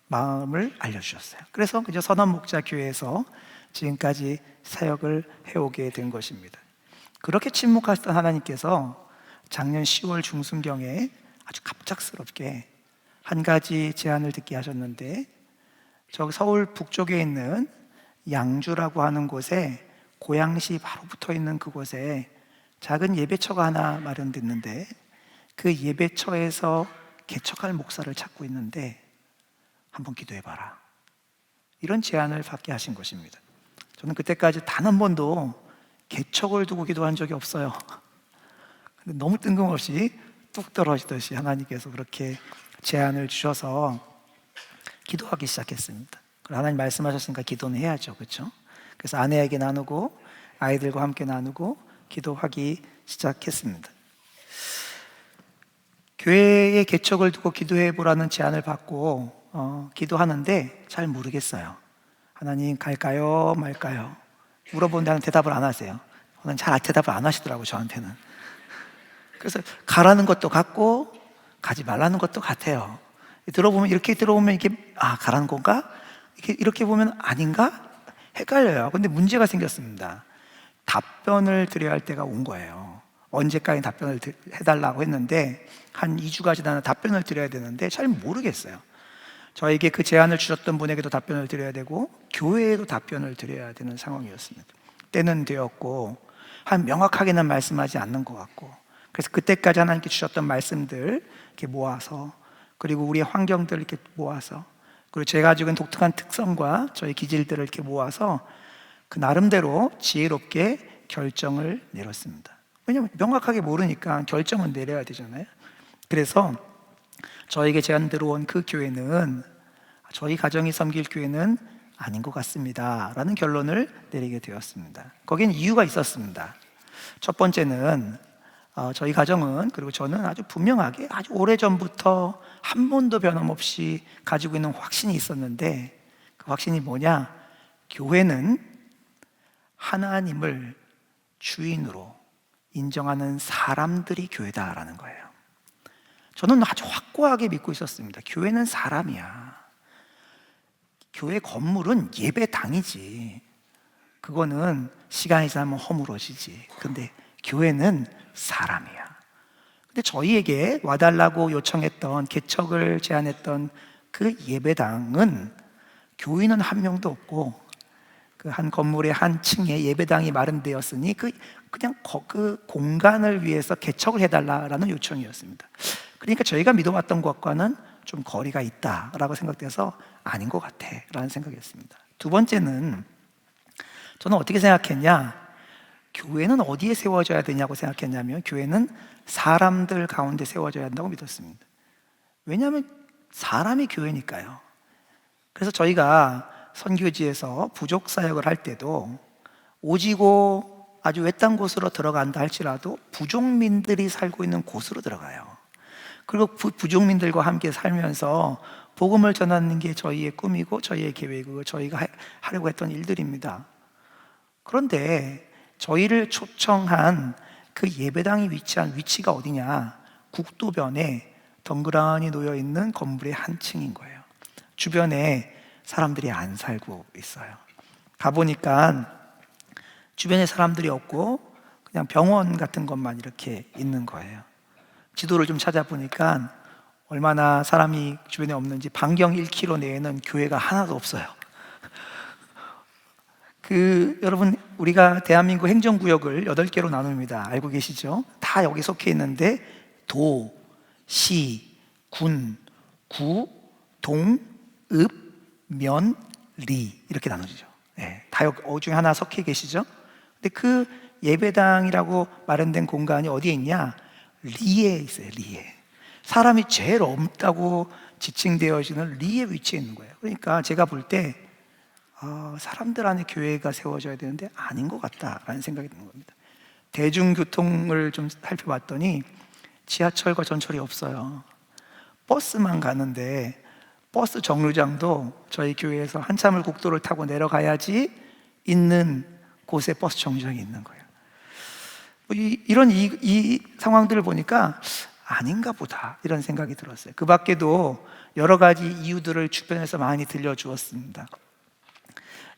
마음을 알려주셨어요. 그래서 그저 선한 목자교회에서 지금까지 사역을 해오게 된 것입니다. 그렇게 침묵하셨던 하나님께서 작년 10월 중순경에 아주 갑작스럽게 한 가지 제안을 듣게 하셨는데, 저 서울 북쪽에 있는 양주라고 하는 곳에, 고양시 바로 붙어 있는 그곳에 작은 예배처가 하나 마련됐는데, 그 예배처에서 개척할 목사를 찾고 있는데 한번 기도해봐라, 이런 제안을 받게 하신 것입니다. 저는 그때까지 단 한 번도 개척을 두고 기도한 적이 없어요. 근데 너무 뜬금없이 뚝 떨어지듯이 하나님께서 그렇게 제안을 주셔서 기도하기 시작했습니다. 하나님 말씀하셨으니까 기도는 해야죠, 그렇죠? 그래서 아내에게 나누고 아이들과 함께 나누고 기도하기 시작했습니다. 교회의 개척을 두고 기도해보라는 제안을 받고 기도하는데 잘 모르겠어요. 하나님 갈까요 말까요? 물어보는데 대답을 안 하세요. 하나님 잘 대답을 안 하시더라고요, 저한테는. 그래서 가라는 것도 같고 가지 말라는 것도 같아요. 이렇게 들어보면 이게 가라는 건가? 이렇게 보면 아닌가? 헷갈려요. 근데 문제가 생겼습니다. 답변을 드려야 할 때가 온 거예요. 언제까지 답변을 해달라고 했는데 한 2주가 지나면 답변을 드려야 되는데 잘 모르겠어요. 저에게 그 제안을 주셨던 분에게도 답변을 드려야 되고 교회에도 답변을 드려야 되는 상황이었습니다. 때는 되었고 명확하게는 말씀하지 않는 것 같고, 그래서 그때까지 하나님께 주셨던 말씀들 이렇게 모아서, 그리고 우리의 환경들을 이렇게 모아서, 그리고 제가 가지고 있는 독특한 특성과 저희 기질들을 이렇게 모아서 그 나름대로 지혜롭게 결정을 내렸습니다. 왜냐하면 명확하게 모르니까 결정은 내려야 되잖아요. 그래서 저에게 제안 들어온 그 교회는, 저희 가정이 섬길 교회는 아닌 것 같습니다 라는 결론을 내리게 되었습니다. 거기엔 이유가 있었습니다. 첫 번째는 저희 가정은, 그리고 저는 아주 분명하게 아주 오래전부터 한 번도 변함없이 가지고 있는 확신이 있었는데, 그 확신이 뭐냐? 교회는 하나님을 주인으로 인정하는 사람들이 교회다라는 거예요. 저는 아주 확고하게 믿고 있었습니다. 교회는 사람이야. 교회 건물은 예배당이지. 그거는 시간이 지나면 허물어지지. 근데 교회는 사람이야. 근데 저희에게 와달라고 요청했던, 개척을 제안했던 그 예배당은 교인은 한 명도 없고, 그 한 건물의 한 층에 예배당이 마련되었으니 그냥 그 공간을 위해서 개척을 해달라라는 요청이었습니다. 그러니까 저희가 믿어왔던 것과는 좀 거리가 있다라고 생각돼서 아닌 것 같아라는 생각이었습니다. 두 번째는, 저는 어떻게 생각했냐? 교회는 어디에 세워져야 되냐고 생각했냐면, 교회는 사람들 가운데 세워져야 한다고 믿었습니다. 왜냐하면 사람이 교회니까요. 그래서 저희가 선교지에서 부족 사역을 할 때도 오지고 아주 외딴 곳으로 들어간다 할지라도 부족민들이 살고 있는 곳으로 들어가요. 그리고 부족민들과 함께 살면서 복음을 전하는 게 저희의 꿈이고 저희의 계획이고 저희가 하려고 했던 일들입니다. 그런데 저희를 초청한 그 예배당이 위치한 위치가 어디냐? 국도변에 덩그러니 놓여있는 건물의 한 층인 거예요. 주변에 사람들이 안 살고 있어요. 가보니까 주변에 사람들이 없고 그냥 병원 같은 것만 이렇게 있는 거예요. 지도를 좀 찾아보니까 얼마나 사람이 주변에 없는지 반경 1km 내에는 교회가 하나도 없어요. 여러분, 우리가 대한민국 행정구역을 8개로 나눕니다. 알고 계시죠? 다 여기 속해 있는데 도, 시, 군, 구, 동, 읍, 면, 리 이렇게 나눠지죠. 네, 다 여기 중에 하나 속해 계시죠? 근데 그 예배당이라고 마련된 공간이 어디에 있냐? 리에 있어요. 리에. 사람이 제일 없다고 지칭되어지는 리에 위치해 있는 거예요. 그러니까 제가 볼 때 사람들 안에 교회가 세워져야 되는데 아닌 것 같다라는 생각이 드는 겁니다. 대중교통을 좀 살펴봤더니 지하철과 전철이 없어요. 버스만 가는데 버스 정류장도 저희 교회에서 한참을 국도를 타고 내려가야지 있는 곳에 버스 정류장이 있는 거예요. 이런 상황들을 보니까 아닌가 보다 이런 생각이 들었어요. 그 밖에도 여러 가지 이유들을 주변에서 많이 들려주었습니다.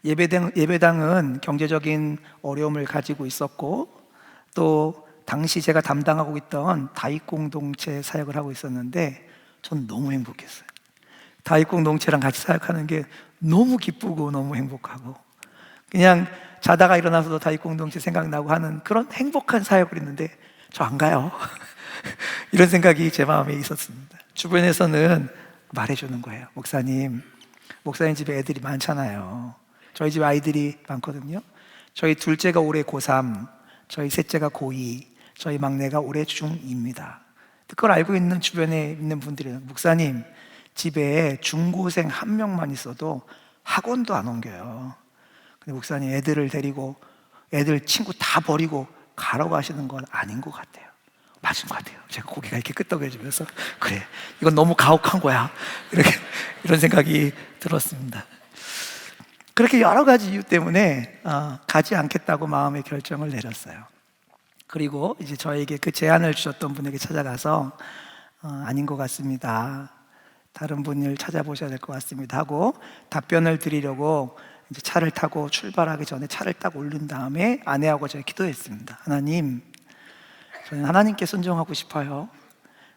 예배당은 경제적인 어려움을 가지고 있었고, 또 당시 제가 담당하고 있던 다익공동체 사역을 하고 있었는데 전 너무 행복했어요. 다익공동체랑 같이 사역하는 게 너무 기쁘고 너무 행복하고, 그냥 자다가 일어나서도 다익공동체 생각나고 하는 그런 행복한 사역을 했는데 저 안 가요. 이런 생각이 제 마음에 있었습니다. 주변에서는 말해주는 거예요. 목사님 집에 애들이 많잖아요. 저희 집 아이들이 많거든요. 저희 둘째가 올해 고3, 저희 셋째가 고2, 저희 막내가 올해 중2입니다. 그걸 알고 있는 주변에 있는 분들이, 목사님 집에 중고생 한 명만 있어도 학원도 안 옮겨요. 근데 목사님 애들을 데리고 애들 친구 다 버리고 가라고 하시는 건 아닌 것 같아요. 맞은 것 같아요. 제가 고개가 이렇게 끄덕여지면서 그래, 이건 너무 가혹한 거야, 이런 생각이 들었습니다. 그렇게 여러 가지 이유 때문에 가지 않겠다고 마음의 결정을 내렸어요. 그리고 이제 저에게 그 제안을 주셨던 분에게 찾아가서 아닌 것 같습니다, 다른 분을 찾아보셔야 될 것 같습니다 하고 답변을 드리려고 이제 차를 타고 출발하기 전에 차를 딱 올린 다음에 아내하고 제가 기도했습니다. 하나님, 저는 하나님께 순종하고 싶어요.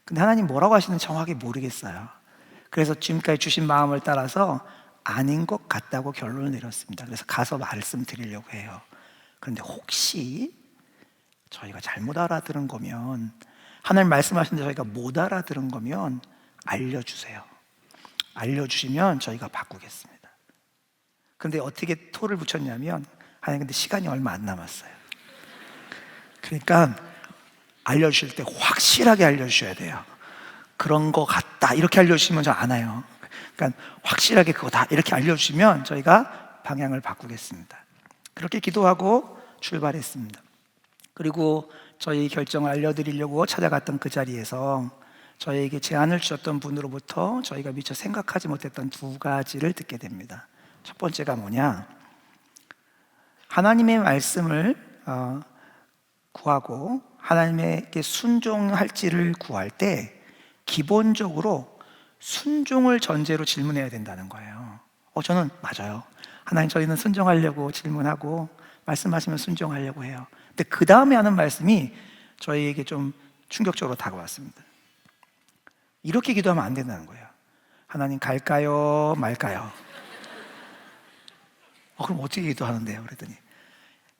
근데 하나님 뭐라고 하시는지 정확히 모르겠어요. 그래서 지금까지 주신 마음을 따라서 아닌 것 같다고 결론을 내렸습니다. 그래서 가서 말씀드리려고 해요. 그런데 혹시 저희가 잘못 알아들은 거면, 하나님 말씀하시는데 저희가 못 알아들은 거면 알려주세요. 알려주시면 저희가 바꾸겠습니다. 근데 어떻게 토를 붙였냐면, 하나님 근데 시간이 얼마 안 남았어요. 그러니까 알려주실 때 확실하게 알려주셔야 돼요. 그런 거 같다 이렇게 알려주시면 저 안 와요. 그러니까 확실하게 그거다 이렇게 알려주시면 저희가 방향을 바꾸겠습니다. 그렇게 기도하고 출발했습니다. 그리고 저희 결정을 알려드리려고 찾아갔던 그 자리에서 저희에게 제안을 주셨던 분으로부터 저희가 미처 생각하지 못했던 두 가지를 듣게 됩니다. 첫 번째가 뭐냐? 하나님의 말씀을 구하고 하나님에게 순종할지를 구할 때 기본적으로 순종을 전제로 질문해야 된다는 거예요. 저는 맞아요. 하나님, 저희는 순종하려고 질문하고 말씀하시면 순종하려고 해요. 근데 그 다음에 하는 말씀이 저희에게 좀 충격적으로 다가왔습니다. 이렇게 기도하면 안 된다는 거예요. 하나님, 갈까요 말까요? 그럼 어떻게 기도하는데요? 그랬더니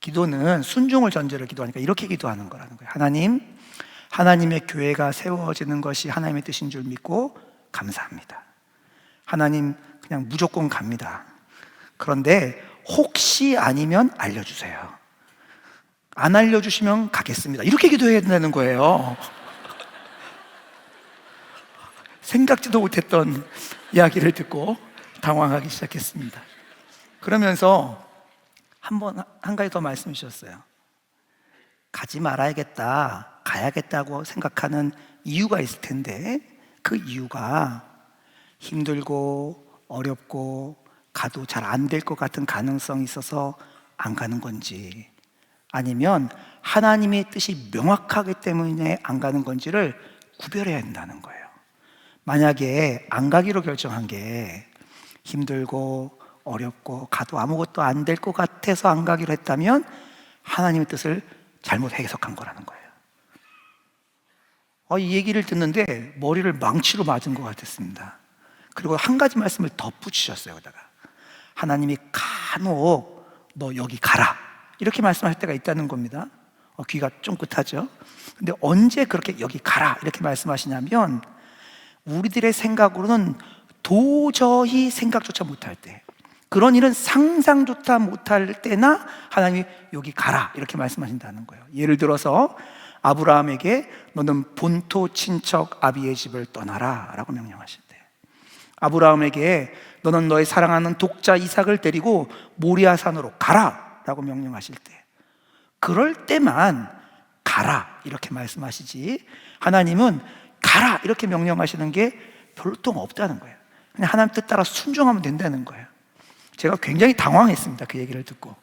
기도는 순종을 전제로 기도하니까 이렇게 기도하는 거라는 거예요. 하나님, 하나님의 교회가 세워지는 것이 하나님의 뜻인 줄 믿고 감사합니다. 하나님, 그냥 무조건 갑니다. 그런데 혹시 아니면 알려주세요. 안 알려주시면 가겠습니다. 이렇게 기도해야 된다는 거예요. 생각지도 못했던 이야기를 듣고 당황하기 시작했습니다. 그러면서 한 가지 더 말씀해 주셨어요. 가지 말아야겠다, 가야겠다고 생각하는 이유가 있을 텐데 그 이유가 힘들고 어렵고 가도 잘 안 될 것 같은 가능성이 있어서 안 가는 건지, 아니면 하나님의 뜻이 명확하기 때문에 안 가는 건지를 구별해야 한다는 거예요. 만약에 안 가기로 결정한 게 힘들고 어렵고 가도 아무것도 안 될 것 같아서 안 가기로 했다면 하나님의 뜻을 잘못 해석한 거라는 거예요. 이 얘기를 듣는데 머리를 망치로 맞은 것 같았습니다. 그리고 한 가지 말씀을 덧붙이셨어요. 여기다가 하나님이 간혹 너 여기 가라 이렇게 말씀할 때가 있다는 겁니다. 귀가 쫑긋하죠. 근데 언제 그렇게 여기 가라 이렇게 말씀하시냐면 우리들의 생각으로는 도저히 생각조차 못할 때, 그런 일은 상상조차 못할 때나 하나님이 여기 가라 이렇게 말씀하신다는 거예요. 예를 들어서 아브라함에게 너는 본토 친척 아비의 집을 떠나라 라고 명령하실 때, 아브라함에게 너는 너의 사랑하는 독자 이삭을 데리고 모리아산으로 가라 라고 명령하실 때, 그럴 때만 가라 이렇게 말씀하시지 하나님은 가라 이렇게 명령하시는 게 별로 없다는 거예요. 그냥 하나님 뜻 따라 순종하면 된다는 거예요. 제가 굉장히 당황했습니다. 그 얘기를 듣고.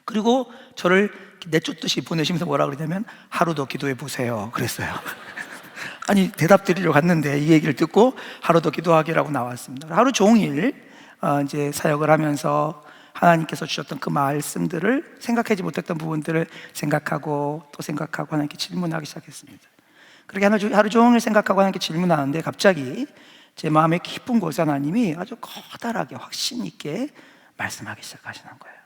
그리고 저를 내쫓듯이 보내시면서 뭐라 그러냐면 하루 더 기도해 보세요 그랬어요. 아니, 대답 드리려고 갔는데 이 얘기를 듣고 하루 더 기도하기라고 나왔습니다. 하루 종일 이제 사역을 하면서 하나님께서 주셨던 그 말씀들을, 생각하지 못했던 부분들을 생각하고 또 생각하고 하나님께 질문하기 시작했습니다. 그렇게 하루 종일 생각하고 하나님께 질문하는데 갑자기 제 마음의 깊은 곳에 하나님이 아주 커다랗게 확신 있게 말씀하기 시작하시는 거예요.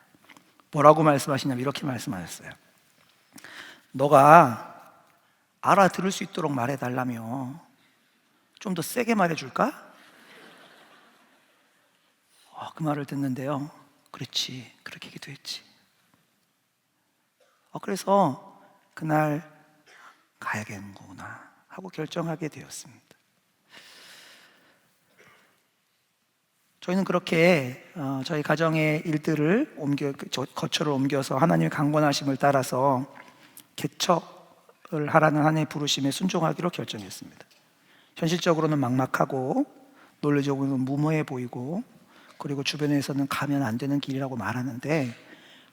뭐라고 말씀하시냐면 이렇게 말씀하셨어요. 너가 알아들을 수 있도록 말해달라며 좀 더 세게 말해줄까? 그 말을 듣는데요, 그렇지, 그렇게 기도했지. 그래서 그날 가야겠구나 하고 결정하게 되었습니다. 저희는 그렇게 저희 가정의 일들을 거처를 옮겨서 하나님의 강권하심을 따라서 개척을 하라는 하나님의 부르심에 순종하기로 결정했습니다. 현실적으로는 막막하고 논리적으로는 무모해 보이고 그리고 주변에서는 가면 안 되는 길이라고 말하는데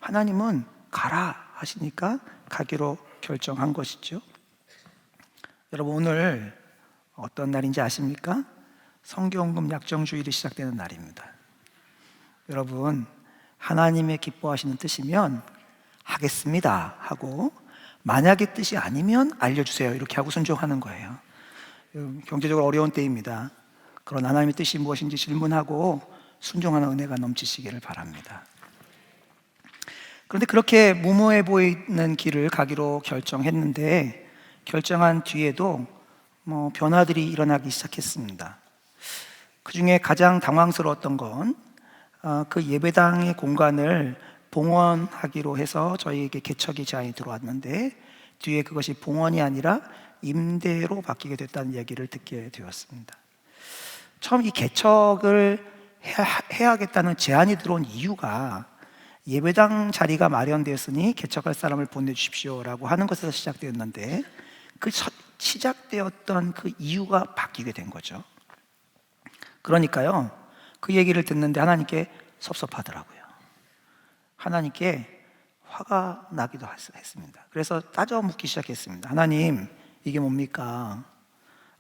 하나님은 가라 하시니까 가기로 결정한 것이죠. 여러분, 오늘 어떤 날인지 아십니까? 성경금 약정주일이 시작되는 날입니다. 여러분, 하나님의 기뻐하시는 뜻이면 하겠습니다 하고, 만약에 뜻이 아니면 알려주세요 이렇게 하고 순종하는 거예요. 경제적으로 어려운 때입니다. 그런 하나님의 뜻이 무엇인지 질문하고 순종하는 은혜가 넘치시기를 바랍니다. 그런데 그렇게 무모해 보이는 길을 가기로 결정했는데 결정한 뒤에도 변화들이 일어나기 시작했습니다. 그 중에 가장 당황스러웠던 건 그 예배당의 공간을 봉헌하기로 해서 저희에게 개척이 제안이 들어왔는데 뒤에 그것이 봉헌이 아니라 임대로 바뀌게 됐다는 얘기를 듣게 되었습니다. 처음 이 개척을 해야겠다는 제안이 들어온 이유가 예배당 자리가 마련되었으니 개척할 사람을 보내주십시오라고 하는 것에서 시작되었는데 그 시작되었던 그 이유가 바뀌게 된 거죠. 그러니까요, 그 얘기를 듣는데 하나님께 섭섭하더라고요. 하나님께 화가 나기도 했습니다. 그래서 따져 묻기 시작했습니다. 하나님, 이게 뭡니까?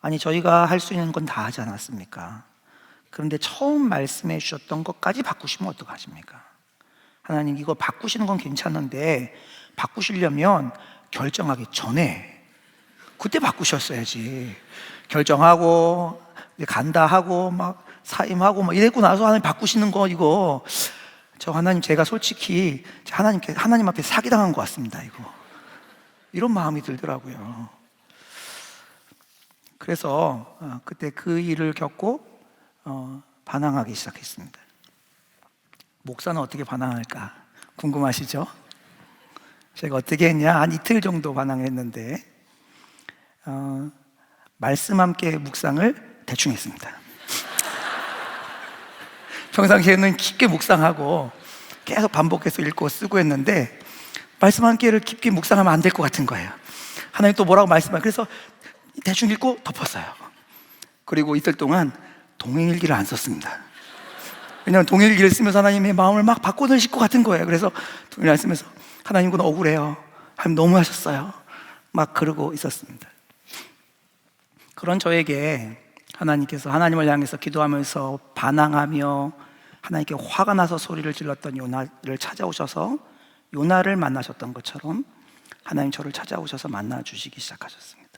아니, 저희가 할 수 있는 건 다 하지 않았습니까? 그런데 처음 말씀해 주셨던 것까지 바꾸시면 어떡하십니까? 하나님, 이거 바꾸시는 건 괜찮은데 바꾸시려면 결정하기 전에 그때 바꾸셨어야지. 결정하고 이제 간다 하고 막 사임하고 막 이랬고 나서 하나님 바꾸시는 거, 이거 저 하나님, 제가 솔직히 하나님 앞에 사기당한 것 같습니다. 이런 마음이 들더라고요. 그래서 그때 그 일을 겪고 반항하기 시작했습니다. 목사는 어떻게 반항할까 궁금하시죠? 제가 어떻게 했냐, 한 이틀 정도 반항했는데 말씀 함께 묵상을 대충 했습니다. 평상시에는 깊게 묵상하고 계속 반복해서 읽고 쓰고 했는데 말씀 함께를 깊게 묵상하면 안 될 것 같은 거예요. 하나님 또 뭐라고 말씀하세요. 그래서 대충 읽고 덮었어요. 그리고 이틀 동안 동행일기를 안 썼습니다. 왜냐하면 동행일기를 쓰면서 하나님의 마음을 막 바꿔드실 것 같은 거예요. 그래서 동행일기 안 쓰면서 하나님, 그건 억울해요, 하나님 너무 하셨어요, 막 그러고 있었습니다. 그런 저에게 하나님께서 하나님을 향해서 기도하면서 반항하며 하나님께 화가 나서 소리를 질렀던 요나를 찾아오셔서 요나를 만나셨던 것처럼 하나님 저를 찾아오셔서 만나주시기 시작하셨습니다.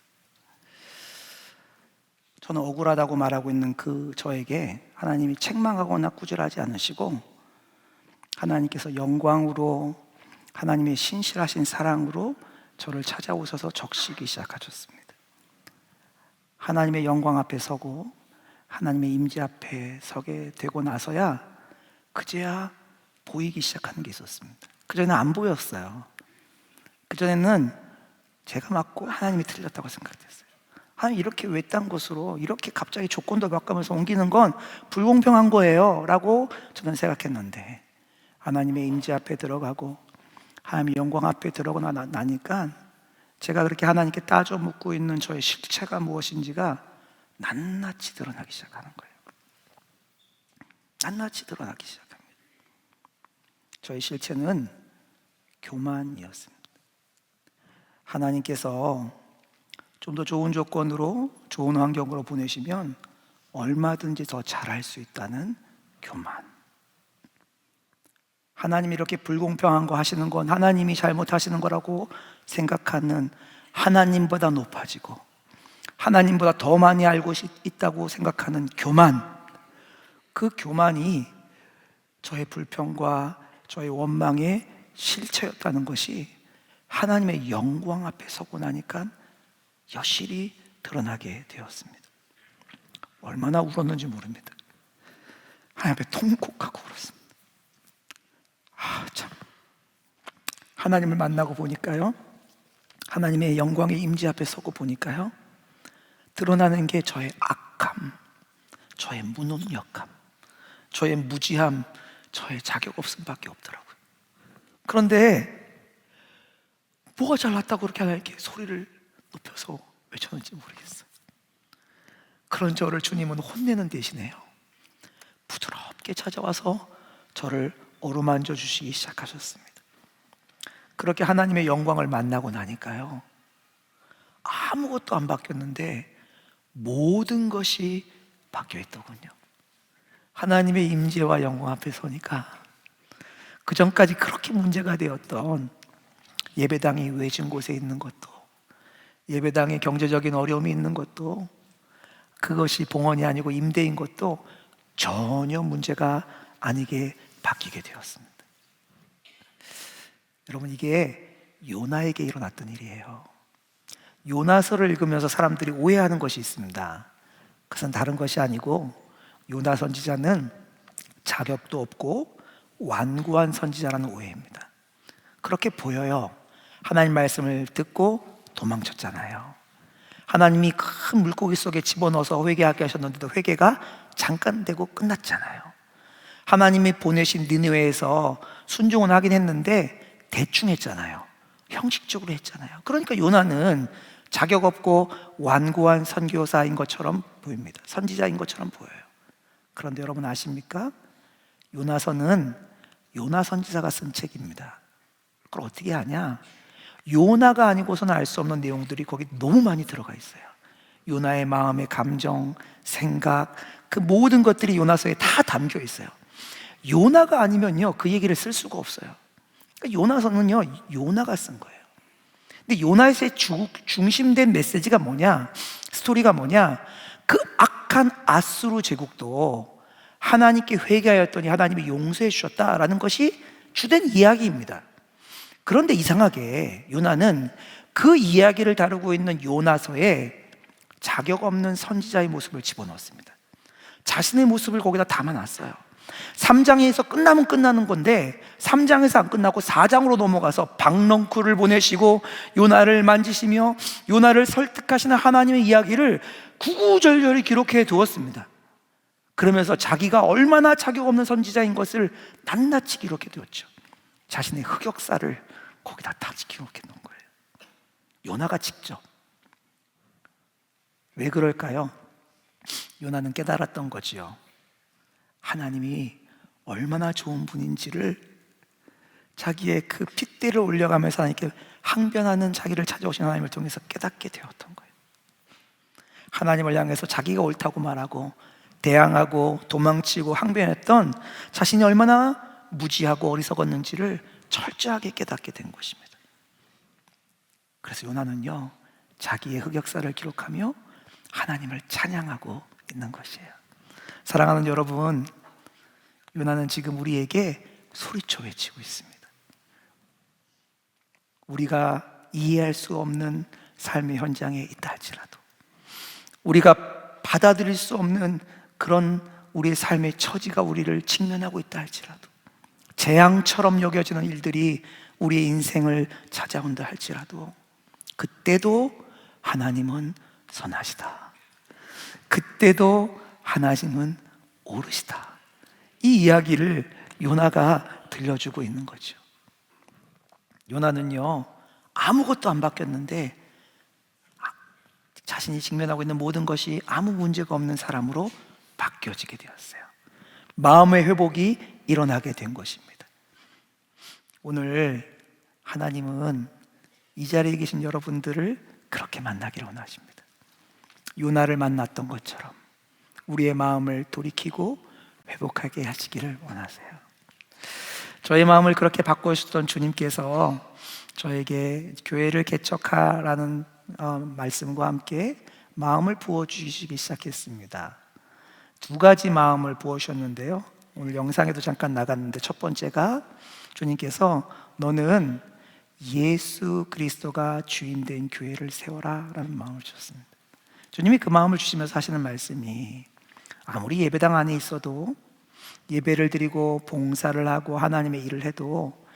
저는 억울하다고 말하고 있는 그 저에게 하나님이 책망하거나 꾸질하지 않으시고 하나님께서 영광으로 하나님의 신실하신 사랑으로 저를 찾아오셔서 적시기 시작하셨습니다. 하나님의 영광 앞에 서고 하나님의 임재 앞에 서게 되고 나서야 그제야 보이기 시작하는 게 있었습니다. 그전에는 안 보였어요. 그전에는 제가 맞고 하나님이 틀렸다고 생각했어요. 하나님, 이렇게 외딴 곳으로 이렇게 갑자기 조건도 바꾸면서 옮기는 건 불공평한 거예요 라고 저는 생각했는데 하나님의 임재 앞에 들어가고 하나님의 영광 앞에 들어가고 나니까 제가 그렇게 하나님께 따져 묻고 있는 저의 실체가 무엇인지가 낱낱이 드러나기 시작하는 거예요. 낱낱이 드러나기 시작합니다. 저의 실체는 교만이었습니다. 하나님께서 좀 더 좋은 조건으로, 좋은 환경으로 보내시면 얼마든지 더 잘할 수 있다는 교만. 하나님이 이렇게 불공평한 거 하시는 건 하나님이 잘못하시는 거라고 생각하는 하나님보다 높아지고 하나님보다 더 많이 알고 있다고 생각하는 교만. 그 교만이 저의 불평과 저의 원망의 실체였다는 것이 하나님의 영광 앞에 서고 나니까 여실히 드러나게 되었습니다. 얼마나 울었는지 모릅니다. 하나님 앞에 통곡하고 울었습니다. 참, 하나님을 만나고 보니까요, 하나님의 영광의 임재 앞에 서고 보니까요, 드러나는 게 저의 악함, 저의 무능력함, 저의 무지함, 저의 자격 없음밖에 없더라고요. 그런데 뭐가 잘났다고 그렇게 하나님께 소리를 높여서 외쳤는지 모르겠어요. 그런 저를 주님은 혼내는 대신에요, 부드럽게 찾아와서 저를 어루만져 주시기 시작하셨습니다. 그렇게 하나님의 영광을 만나고 나니까요, 아무것도 안 바뀌었는데 모든 것이 바뀌어 있더군요. 하나님의 임재와 영광 앞에 서니까 그 전까지 그렇게 문제가 되었던 예배당이 외진 곳에 있는 것도, 예배당에 경제적인 어려움이 있는 것도, 그것이 봉헌이 아니고 임대인 것도 전혀 문제가 아니게 바뀌게 되었습니다. 여러분, 이게 요나에게 일어났던 일이에요. 요나서를 읽으면서 사람들이 오해하는 것이 있습니다. 그것은 다른 것이 아니고 요나 선지자는 자격도 없고 완고한 선지자라는 오해입니다. 그렇게 보여요. 하나님 말씀을 듣고 도망쳤잖아요. 하나님이 큰 물고기 속에 집어넣어서 회개하게 하셨는데도 회개가 잠깐 되고 끝났잖아요. 하나님이 보내신 니느웨에서 순종은 하긴 했는데 대충 했잖아요. 형식적으로 했잖아요. 그러니까 요나는 자격 없고 완고한 선교사인 것처럼 보입니다. 선지자인 것처럼 보여요. 그런데 여러분 아십니까? 요나서는 요나 선지자가 쓴 책입니다. 그걸 어떻게 아냐? 요나가 아니고서는 알 수 없는 내용들이 거기 너무 많이 들어가 있어요. 요나의 마음의 감정, 생각, 그 모든 것들이 요나서에 다 담겨 있어요. 요나가 아니면요, 그 얘기를 쓸 수가 없어요. 그러니까 요나서는요, 요나가 쓴 거예요. 근데 요나에서의 중심된 메시지가 뭐냐? 스토리가 뭐냐? 그 악한 아수르 제국도 하나님께 회개하였더니 하나님이 용서해 주셨다라는 것이 주된 이야기입니다. 그런데 이상하게 요나는 그 이야기를 다루고 있는 요나서에 자격 없는 선지자의 모습을 집어넣었습니다. 자신의 모습을 거기다 담아놨어요. 3장에서 끝나면 끝나는 건데 3장에서 안 끝나고 4장으로 넘어가서 박넝쿨을 보내시고 요나를 만지시며 요나를 설득하시는 하나님의 이야기를 구구절절히 기록해 두었습니다. 그러면서 자기가 얼마나 자격 없는 선지자인 것을 낱낱이 기록해 두었죠. 자신의 흑역사를 거기다 다 기록해 놓은 거예요. 요나가 직접. 왜 그럴까요? 요나는 깨달았던 거지요. 하나님이 얼마나 좋은 분인지를 자기의 그 핏대를 올려가면서 하나님께 항변하는 자기를 찾아오신 하나님을 통해서 깨닫게 되었던 거예요. 하나님을 향해서 자기가 옳다고 말하고 대항하고 도망치고 항변했던 자신이 얼마나 무지하고 어리석었는지를 철저하게 깨닫게 된 것입니다. 그래서 요나는요, 자기의 흑역사를 기록하며 하나님을 찬양하고 있는 것이에요. 사랑하는 여러분, 요나는 지금 우리에게 소리쳐 외치고 있습니다. 우리가 이해할 수 없는 삶의 현장에 있다 할지라도, 우리가 받아들일 수 없는 그런 우리의 삶의 처지가 우리를 직면하고 있다 할지라도, 재앙처럼 여겨지는 일들이 우리의 인생을 찾아온다 할지라도, 그때도 하나님은 선하시다. 그때도 하나님은 오르시다. 이 이야기를 요나가 들려주고 있는 거죠. 요나는요, 아무것도 안 바뀌었는데 자신이 직면하고 있는 모든 것이 아무 문제가 없는 사람으로 바뀌어지게 되었어요. 마음의 회복이 일어나게 된 것입니다. 오늘 하나님은 이 자리에 계신 여러분들을 그렇게 만나기를 원하십니다. 요나를 만났던 것처럼 우리의 마음을 돌이키고 회복하게 하시기를 원하세요. 저의 마음을 그렇게 바꿔주셨던 주님께서 저에게 교회를 개척하라는 말씀과 함께 마음을 부어주시기 시작했습니다. 두 가지 마음을 부어주셨는데요, 오늘 영상에도 잠깐 나갔는데 첫 번째가 주님께서 너는 예수 그리스도가 주인된 교회를 세워라 라는 마음을 주셨습니다. 주님이 그 마음을 주시면서 하시는 말씀이, 아무리 예배당 안에 있어도 예배를 드리고 봉사를 하고 하나님의 일을 해도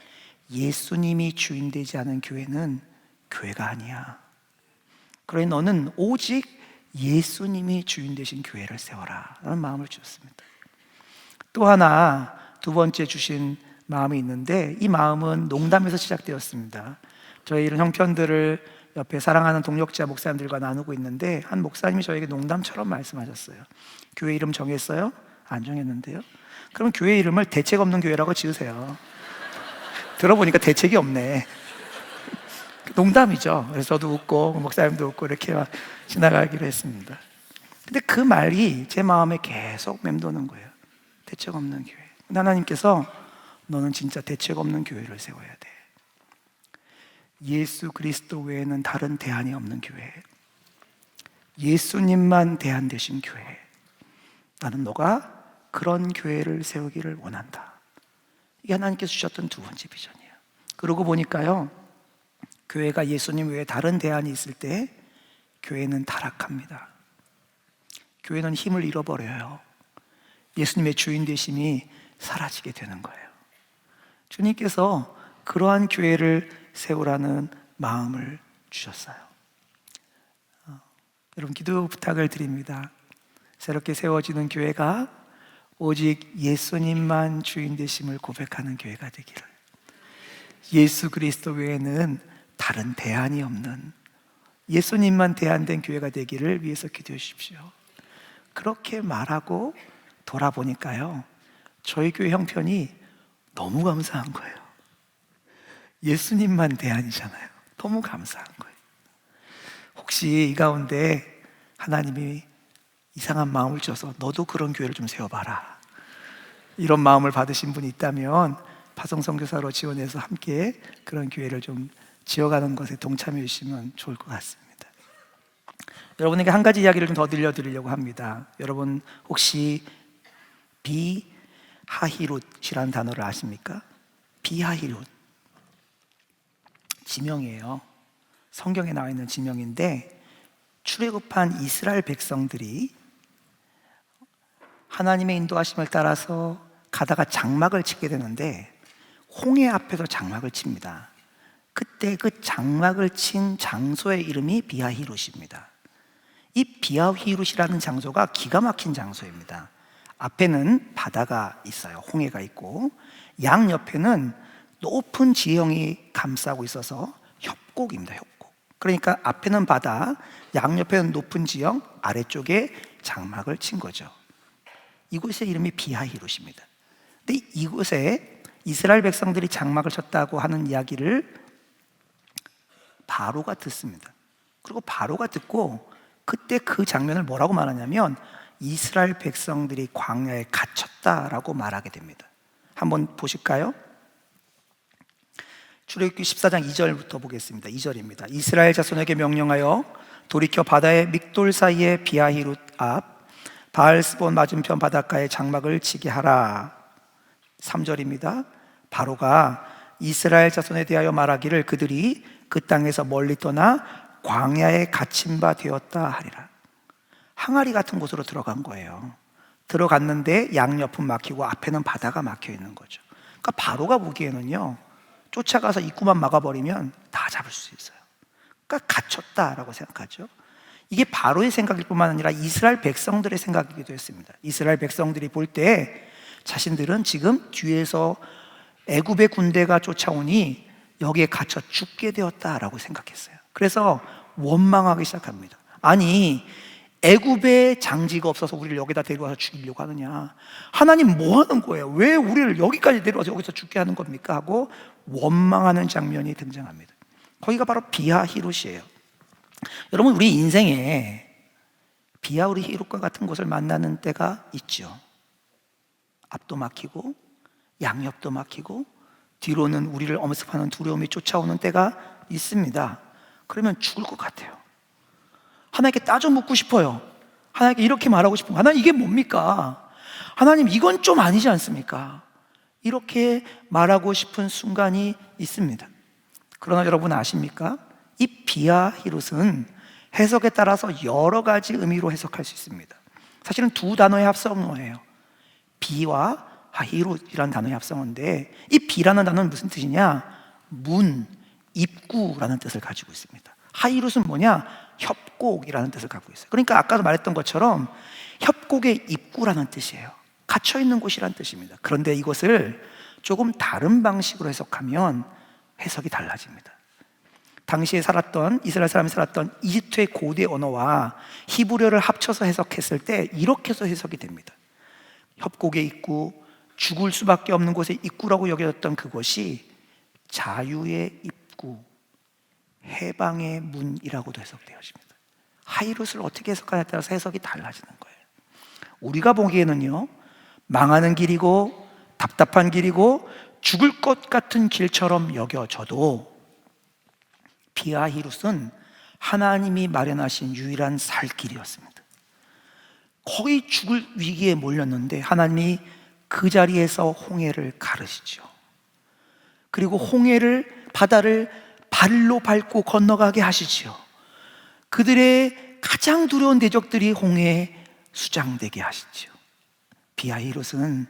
예수님이 주인되지 않은 교회는 교회가 아니야. 그러니 너는 오직 예수님이 주인 되신 교회를 세워라 라는 마음을 주셨습니다. 또 하나, 두 번째 주신 마음이 있는데, 이 마음은 농담에서 시작되었습니다. 저희 이런 형편들을 옆에 사랑하는 동역자 목사님들과 나누고 있는데, 한 목사님이 저에게 농담처럼 말씀하셨어요. 교회 이름 정했어요? 안 정했는데요. 그럼 교회 이름을 대책 없는 교회라고 지으세요. 들어보니까 대책이 없네. 농담이죠. 그래서 저도 웃고 목사님도 웃고 이렇게 지나가기로 했습니다. 근데 그 말이 제 마음에 계속 맴도는 거예요. 대책 없는 교회. 하나님께서 너는 진짜 대책 없는 교회를 세워야 돼. 예수 그리스도 외에는 다른 대안이 없는 교회, 예수님만 대안 되신 교회, 나는 너가 그런 교회를 세우기를 원한다. 이게 하나님께서 주셨던 두 번째 비전이에요. 그러고 보니까요, 교회가 예수님 외에 다른 대안이 있을 때 교회는 타락합니다. 교회는 힘을 잃어버려요. 예수님의 주인 되심이 사라지게 되는 거예요. 주님께서 그러한 교회를 세우라는 마음을 주셨어요. 여러분 기도 부탁을 드립니다. 새롭게 세워지는 교회가 오직 예수님만 주인 되심을 고백하는 교회가 되기를, 예수 그리스도 외에는 다른 대안이 없는 예수님만 대안된 교회가 되기를 위해서 기도해 주십시오. 그렇게 말하고 돌아보니까요, 저희 교회 형편이 너무 감사한 거예요. 예수님만 대안이잖아요. 너무 감사한 거예요. 혹시 이 가운데 하나님이 이상한 마음을 줘서 너도 그런 교회를 좀 세워봐라, 이런 마음을 받으신 분이 있다면 파송선교사로 지원해서 함께 그런 교회를 좀 지어가는 것에 동참해 주시면 좋을 것 같습니다. 여러분에게 한 가지 이야기를 좀 더 들려드리려고 합니다. 여러분 혹시 비하히룻이라는 단어를 아십니까? 비하히룻, 지명이에요. 성경에 나와 있는 지명인데, 출애굽한 이스라엘 백성들이 하나님의 인도하심을 따라서 가다가 장막을 치게 되는데 홍해 앞에서 장막을 칩니다. 그때 그 장막을 친 장소의 이름이 비하히룻입니다. 이 비하히룻이라는 장소가 기가 막힌 장소입니다. 앞에는 바다가 있어요. 홍해가 있고 양옆에는 높은 지형이 감싸고 있어서 협곡입니다. 협곡. 그러니까 앞에는 바다, 양옆에는 높은 지형, 아래쪽에 장막을 친 거죠. 이곳의 이름이 비하히룻입니다. 근데 이곳에 이스라엘 백성들이 장막을 쳤다고 하는 이야기를 바로가 듣습니다. 그리고 바로가 듣고 그때 그 장면을 뭐라고 말하냐면 이스라엘 백성들이 광야에 갇혔다라고 말하게 됩니다. 한번 보실까요? 출애굽기 14장 2절부터 보겠습니다. 2절입니다. 이스라엘 자손에게 명령하여 돌이켜 바다의 믹돌 사이에 비하히룻 앞 바알스본 맞은편 바닷가에 장막을 치게 하라. 3절입니다. 바로가 이스라엘 자손에 대하여 말하기를 그들이 그 땅에서 멀리 떠나 광야에 갇힌 바 되었다 하리라. 항아리 같은 곳으로 들어간 거예요. 들어갔는데 양옆은 막히고 앞에는 바다가 막혀 있는 거죠. 그러니까 바로가 보기에는요, 쫓아가서 입구만 막아버리면 다 잡을 수 있어요. 그러니까 갇혔다라고 생각하죠. 이게 바로의 생각일 뿐만 아니라 이스라엘 백성들의 생각이기도 했습니다. 이스라엘 백성들이 볼 때 자신들은 지금 뒤에서 애굽의 군대가 쫓아오니 여기에 갇혀 죽게 되었다라고 생각했어요. 그래서 원망하기 시작합니다. 아니, 애굽에 장지가 없어서 우리를 여기다 데려와서 죽이려고 하느냐, 하나님 뭐 하는 거예요? 왜 우리를 여기까지 데려와서 여기서 죽게 하는 겁니까? 하고 원망하는 장면이 등장합니다. 거기가 바로 비하히룻이에요. 여러분, 우리 인생에 비하히룻과 같은 곳을 만나는 때가 있죠. 앞도 막히고 양옆도 막히고 뒤로는 우리를 엄습하는 두려움이 쫓아오는 때가 있습니다. 그러면 죽을 것 같아요. 하나님께 따져 묻고 싶어요. 하나님께 이렇게 말하고 싶은 거예요. 하나님, 이게 뭡니까? 하나님, 이건 좀 아니지 않습니까? 이렇게 말하고 싶은 순간이 있습니다. 그러나 여러분 아십니까? 이 비하히룻은 해석에 따라서 여러 가지 의미로 해석할 수 있습니다. 사실은 두 단어의 합성어예요. 비와 하히룻이라는 단어의 합성어인데, 이 비라는 단어는 무슨 뜻이냐? 문, 입구라는 뜻을 가지고 있습니다. 하히룻은 뭐냐? 협곡이라는 뜻을 갖고 있어요. 그러니까 아까도 말했던 것처럼 협곡의 입구라는 뜻이에요. 갇혀있는 곳이라는 뜻입니다. 그런데 이것을 조금 다른 방식으로 해석하면 해석이 달라집니다. 당시에 살았던 이스라엘 사람이 살았던 이집트의 고대 언어와 히브리어를 합쳐서 해석했을 때 이렇게 해서 해석이 됩니다. 협곡의 입구, 죽을 수밖에 없는 곳의 입구라고 여겨졌던 그것이 자유의 입구, 해방의 문이라고도 해석되어집니다. 하히룻을 어떻게 해석하냐에 따라서 해석이 달라지는 거예요. 우리가 보기에는요, 망하는 길이고 답답한 길이고 죽을 것 같은 길처럼 여겨져도 비하히룻은 하나님이 마련하신 유일한 살 길이었습니다. 거의 죽을 위기에 몰렸는데 하나님이 그 자리에서 홍해를 가르시죠. 그리고 홍해를, 바다를 발로 밟고 건너가게 하시지요. 그들의 가장 두려운 대적들이 홍해에 수장되게 하시지요. 비하히룻은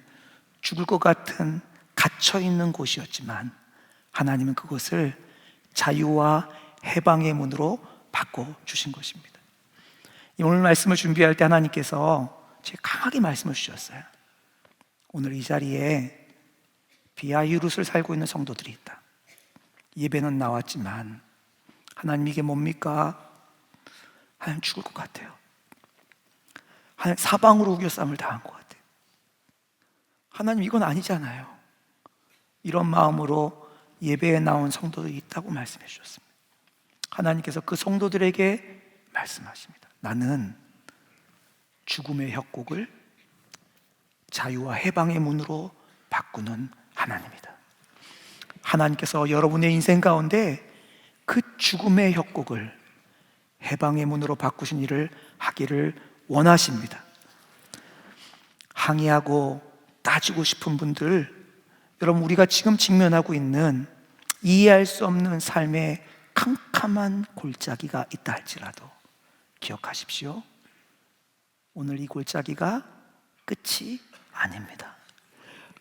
죽을 것 같은 갇혀 있는 곳이었지만 하나님은 그것을 자유와 해방의 문으로 바꿔 주신 것입니다. 오늘 말씀을 준비할 때 하나님께서 제가 강하게 말씀을 주셨어요. 오늘 이 자리에 비아히룻을 살고 있는 성도들이 있다. 예배는 나왔지만 하나님 이게 뭡니까? 하나님 죽을 것 같아요. 하나님 사방으로 우겨쌈을 당한 것 같아요. 하나님 이건 아니잖아요. 이런 마음으로 예배에 나온 성도들이 있다고 말씀해 주셨습니다. 하나님께서 그 성도들에게 말씀하십니다. 나는 죽음의 협곡을 자유와 해방의 문으로 바꾸는 하나님이다. 하나님께서 여러분의 인생 가운데 그 죽음의 협곡을 해방의 문으로 바꾸신 일을 하기를 원하십니다. 항의하고 따지고 싶은 분들, 여러분 우리가 지금 직면하고 있는 이해할 수 없는 삶의 캄캄한 골짜기가 있다 할지라도 기억하십시오. 오늘 이 골짜기가 끝이 아닙니다.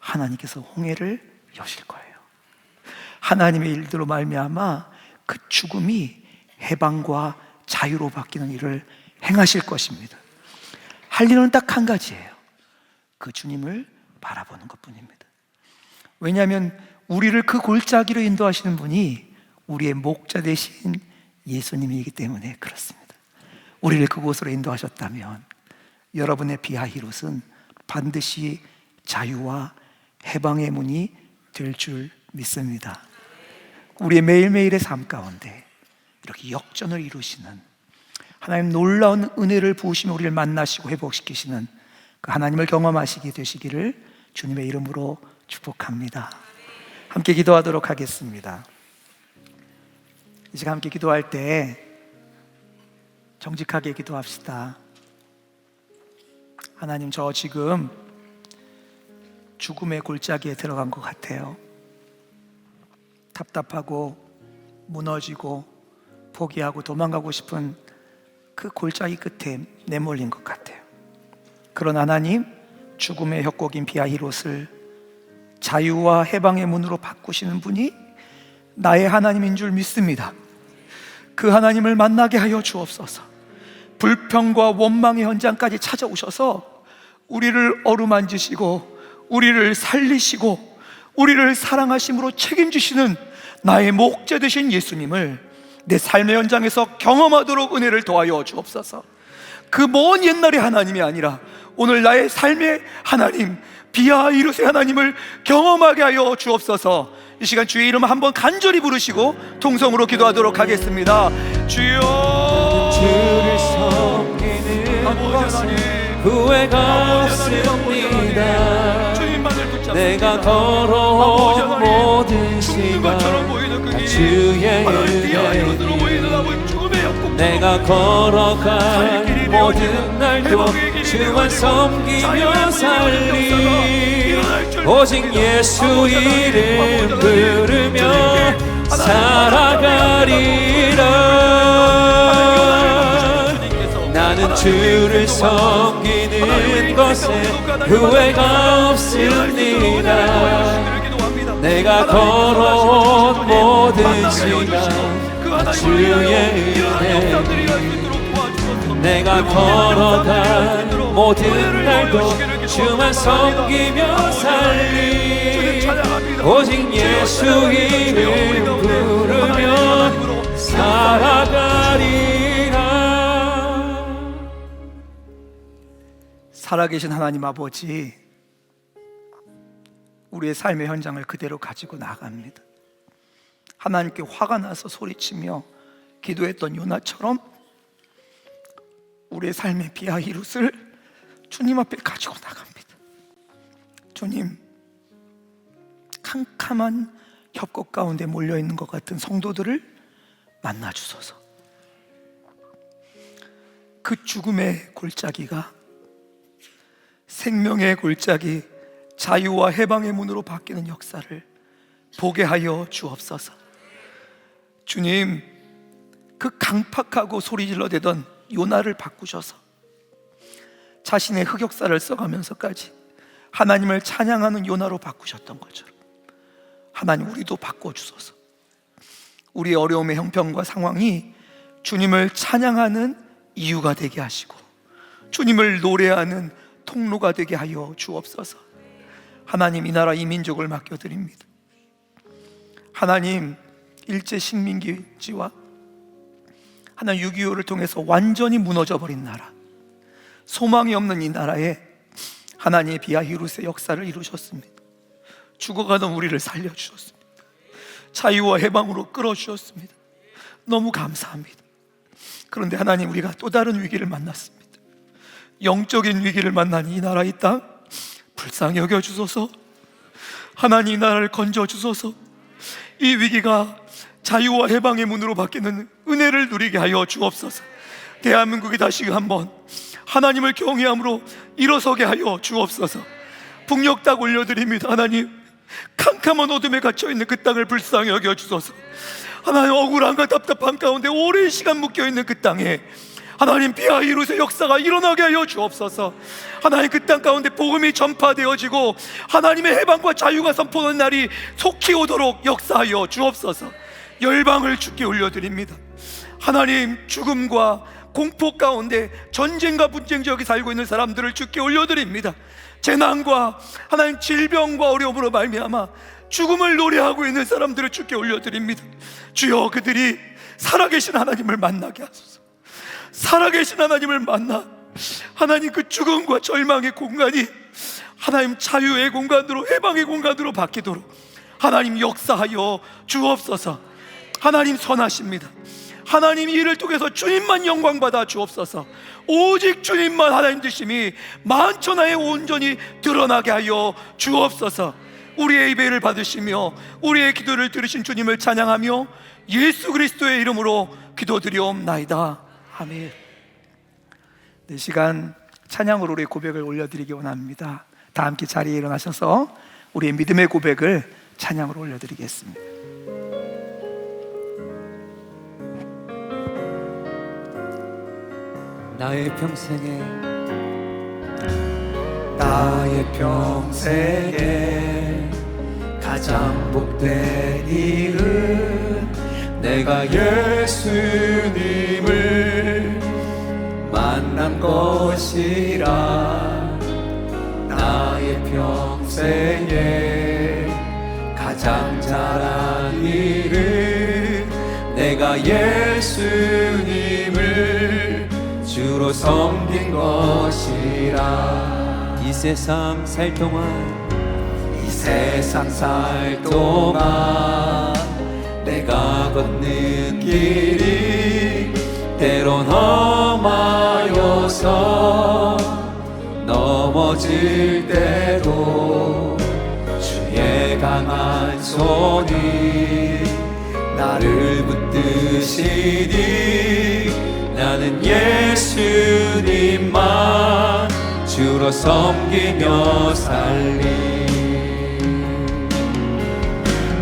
하나님께서 홍해를 여실 거예요. 하나님의 일들로 말미암아 그 죽음이 해방과 자유로 바뀌는 일을 행하실 것입니다. 할 일은 딱 한 가지예요. 그 주님을 바라보는 것뿐입니다. 왜냐하면 우리를 그 골짜기로 인도하시는 분이 우리의 목자 되신 예수님이기 때문에 그렇습니다. 우리를 그곳으로 인도하셨다면 여러분의 비아히롯은 반드시 자유와 해방의 문이 될 줄 믿습니다. 우리의 매일매일의 삶 가운데 이렇게 역전을 이루시는 하나님 놀라운 은혜를 부으시며 우리를 만나시고 회복시키시는 그 하나님을 경험하시게 되시기를 주님의 이름으로 축복합니다. 함께 기도하도록 하겠습니다. 이 시간 함께 기도할 때 정직하게 기도합시다. 하나님, 저 지금 죽음의 골짜기에 들어간 것 같아요. 답답하고 무너지고 포기하고 도망가고 싶은 그 골짜기 끝에 내몰린 것 같아요. 그러나 하나님, 죽음의 협곡인 비아히롯을 자유와 해방의 문으로 바꾸시는 분이 나의 하나님인 줄 믿습니다. 그 하나님을 만나게 하여 주옵소서. 불평과 원망의 현장까지 찾아오셔서 우리를 어루만지시고 우리를 살리시고 우리를 사랑하심으로 책임지시는 나의 목자 되신 예수님을 내 삶의 현장에서 경험하도록 은혜를 더하여 주옵소서. 그 먼 옛날의 하나님이 아니라 오늘 나의 삶의 하나님, 비아히롯의 하나님을 경험하게 하여 주옵소서. 이 시간 주의 이름을 한번 간절히 부르시고 통성으로 기도하도록 하겠습니다. 주여, 주를 섬기는 아버지 하나님, 후회가 없습니다. 주님만을 붙잡습니다. 내가 걸어온 아버지 모든 하나님, 죽는 것처럼 시간 보이는 그 길, 주의 하나님 비아히롯으로 은혜, 보이는 아버지 죽음의 협곡, 내가 걸어간 모든 날도 주만 섬기며 살리 오직 예수 이름 부르며 살아가리라. 나는 주를 섬기는 것에 후회가 없습니다. 내가 걸어온 모든 시간 주의 은혜, 내가 걸어간 모든 날도 주만 섬기며 살리 오직 예수 이름 부르며 살아가리라. 살아계신 하나님 아버지, 우리의 삶의 현장을 그대로 가지고 나갑니다. 하나님께 화가 나서 소리치며 기도했던 요나처럼 우리의 삶의 비아히롯을 주님 앞에 가지고 나갑니다. 주님, 캄캄한 협곡 가운데 몰려있는 것 같은 성도들을 만나 주소서. 그 죽음의 골짜기가 생명의 골짜기, 자유와 해방의 문으로 바뀌는 역사를 보게 하여 주옵소서. 주님, 그 강팍하고 소리질러대던 요나를 바꾸셔서 자신의 흑역사를 써가면서까지 하나님을 찬양하는 요나로 바꾸셨던 것처럼 하나님, 우리도 바꿔주소서. 우리의 어려움의 형편과 상황이 주님을 찬양하는 이유가 되게 하시고 주님을 노래하는 통로가 되게 하여 주옵소서. 하나님, 이 나라 이 민족을 맡겨드립니다. 하나님, 일제 식민지와 하나님 6.25를 통해서 완전히 무너져버린 나라, 소망이 없는 이 나라에 하나님의 비아 히루스의 역사를 이루셨습니다. 죽어가던 우리를 살려주셨습니다. 자유와 해방으로 끌어주셨습니다. 너무 감사합니다. 그런데 하나님, 우리가 또 다른 위기를 만났습니다. 영적인 위기를 만난 이 나라 이 땅 불쌍히 여겨주소서. 하나님, 이 나라를 건져주소서. 이 위기가 자유와 해방의 문으로 바뀌는 은혜를 누리게 하여 주옵소서. 대한민국이 다시 한번 하나님을 경외함으로 일어서게 하여 주옵소서. 북녘 땅 올려드립니다. 하나님, 캄캄한 어둠에 갇혀있는 그 땅을 불쌍히 여겨주소서. 하나님, 억울함과 답답함 가운데 오랜 시간 묶여있는 그 땅에 하나님 비아 히루스의 역사가 일어나게 하여 주옵소서. 하나님, 그 땅 가운데 복음이 전파되어지고 하나님의 해방과 자유가 선포하는 날이 속히 오도록 역사하여 주옵소서. 열방을 주께 올려드립니다. 하나님, 죽음과 공포 가운데 전쟁과 분쟁 지역에 살고 있는 사람들을 주께 올려드립니다. 재난과 하나님 질병과 어려움으로 말미암아 죽음을 노래하고 있는 사람들을 주께 올려드립니다. 주여, 그들이 살아계신 하나님을 만나게 하소서. 살아계신 하나님을 만나 하나님, 그 죽음과 절망의 공간이 하나님 자유의 공간으로, 해방의 공간으로 바뀌도록 하나님 역사하여 주옵소서. 하나님 선하십니다. 하나님, 이 일을 통해서 주님만 영광받아 주옵소서. 오직 주님만 하나님 되심이 만천하에 온전히 드러나게 하여 주옵소서. 우리의 예배를 받으시며 우리의 기도를 들으신 주님을 찬양하며 예수 그리스도의 이름으로 기도드리옵나이다. 아멘. 네, 시간 찬양으로 우리의 고백을 올려드리기 원합니다. 다 함께 자리에 일어나셔서 우리의 믿음의 고백을 찬양으로 올려드리겠습니다. 나의 평생에 가장 복된 일은 내가 예수님을 만난 것이라. 나의 평생에 가장 잘한 일은 내가 예수님을 주로 섬긴 것이라. 이 세상 살 동안 내가 걷는 길이 때론 험하여서 넘어질 때도 주의 강한 손이 나를 붙드시니 나는 예수님만 주로 섬기며 살리.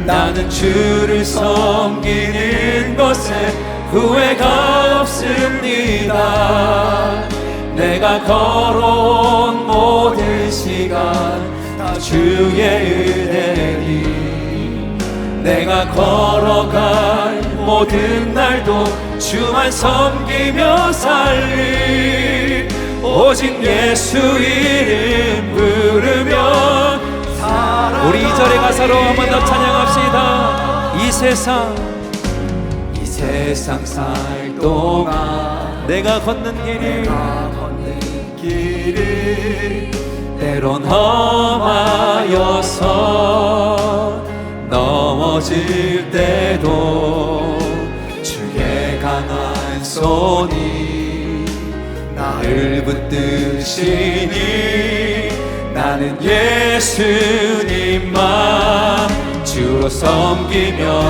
나는 주를 섬기는 것에 후회가 없습니다. 내가 걸어온 모든 시간 다 주의 은혜니 내가 걸어갈 모든 날도 주만 섬기며 살리. 오직 예수 이름 부르며 우리 2절의 가사로 한 번 더 찬양합시다. 이 세상 살 동안 내가 걷는 길이 때론 험하여서 넘어질 때도 주의 강한 손이 나를 붙드시니 나는 예수님만 주로 섬기며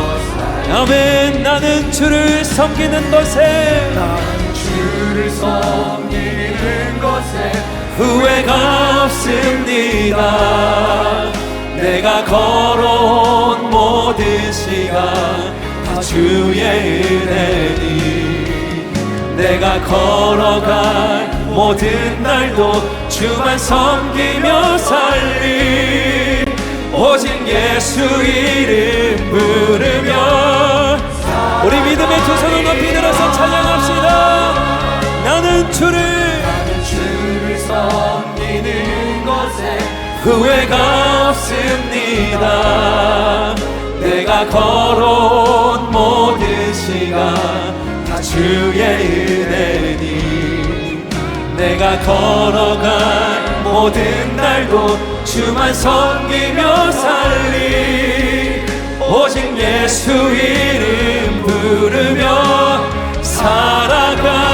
아멘. 나는 주를 섬기는 것에 후회가 없습니다. 내가 걸어온 모든 시간 다 주의 은혜니 내가 걸어갈 모든 날도 주만 섬기며 살리. 오직 예수 이름 부르며 우리 믿음의 두 손을 높이 들어서 찬양합시다. 나는 주를 섬기는 것에 후회가 없습니다. 내가 걸어온 모든 시간 다 주의 은혜니 내가 걸어간 모든 날도 주만 섬기며 살리 오직 예수 이름 부르며 살아가리라.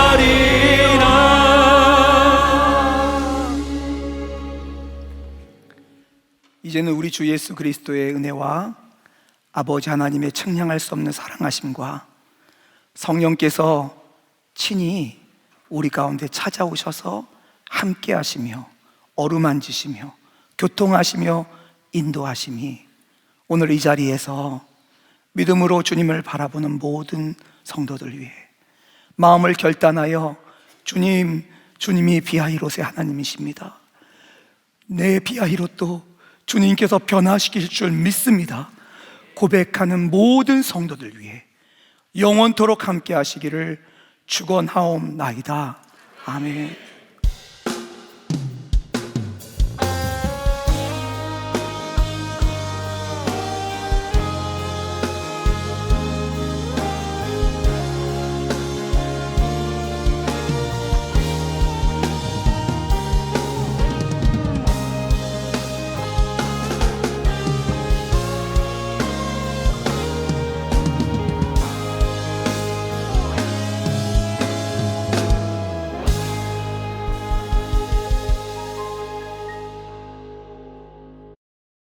이제는 우리 주 예수 그리스도의 은혜와 아버지 하나님의 측량할 수 없는 사랑하심과 성령께서 친히 우리 가운데 찾아오셔서 함께 하시며 어루만지시며 교통하시며 인도하심이 오늘 이 자리에서 믿음으로 주님을 바라보는 모든 성도들 위해 마음을 결단하여 주님이 비아히롯의 하나님이십니다. 내 비아히롯도 주님께서 변화시킬 줄 믿습니다. 고백하는 모든 성도들 위해 영원토록 함께 하시기를 축원하옵나이다. 아멘.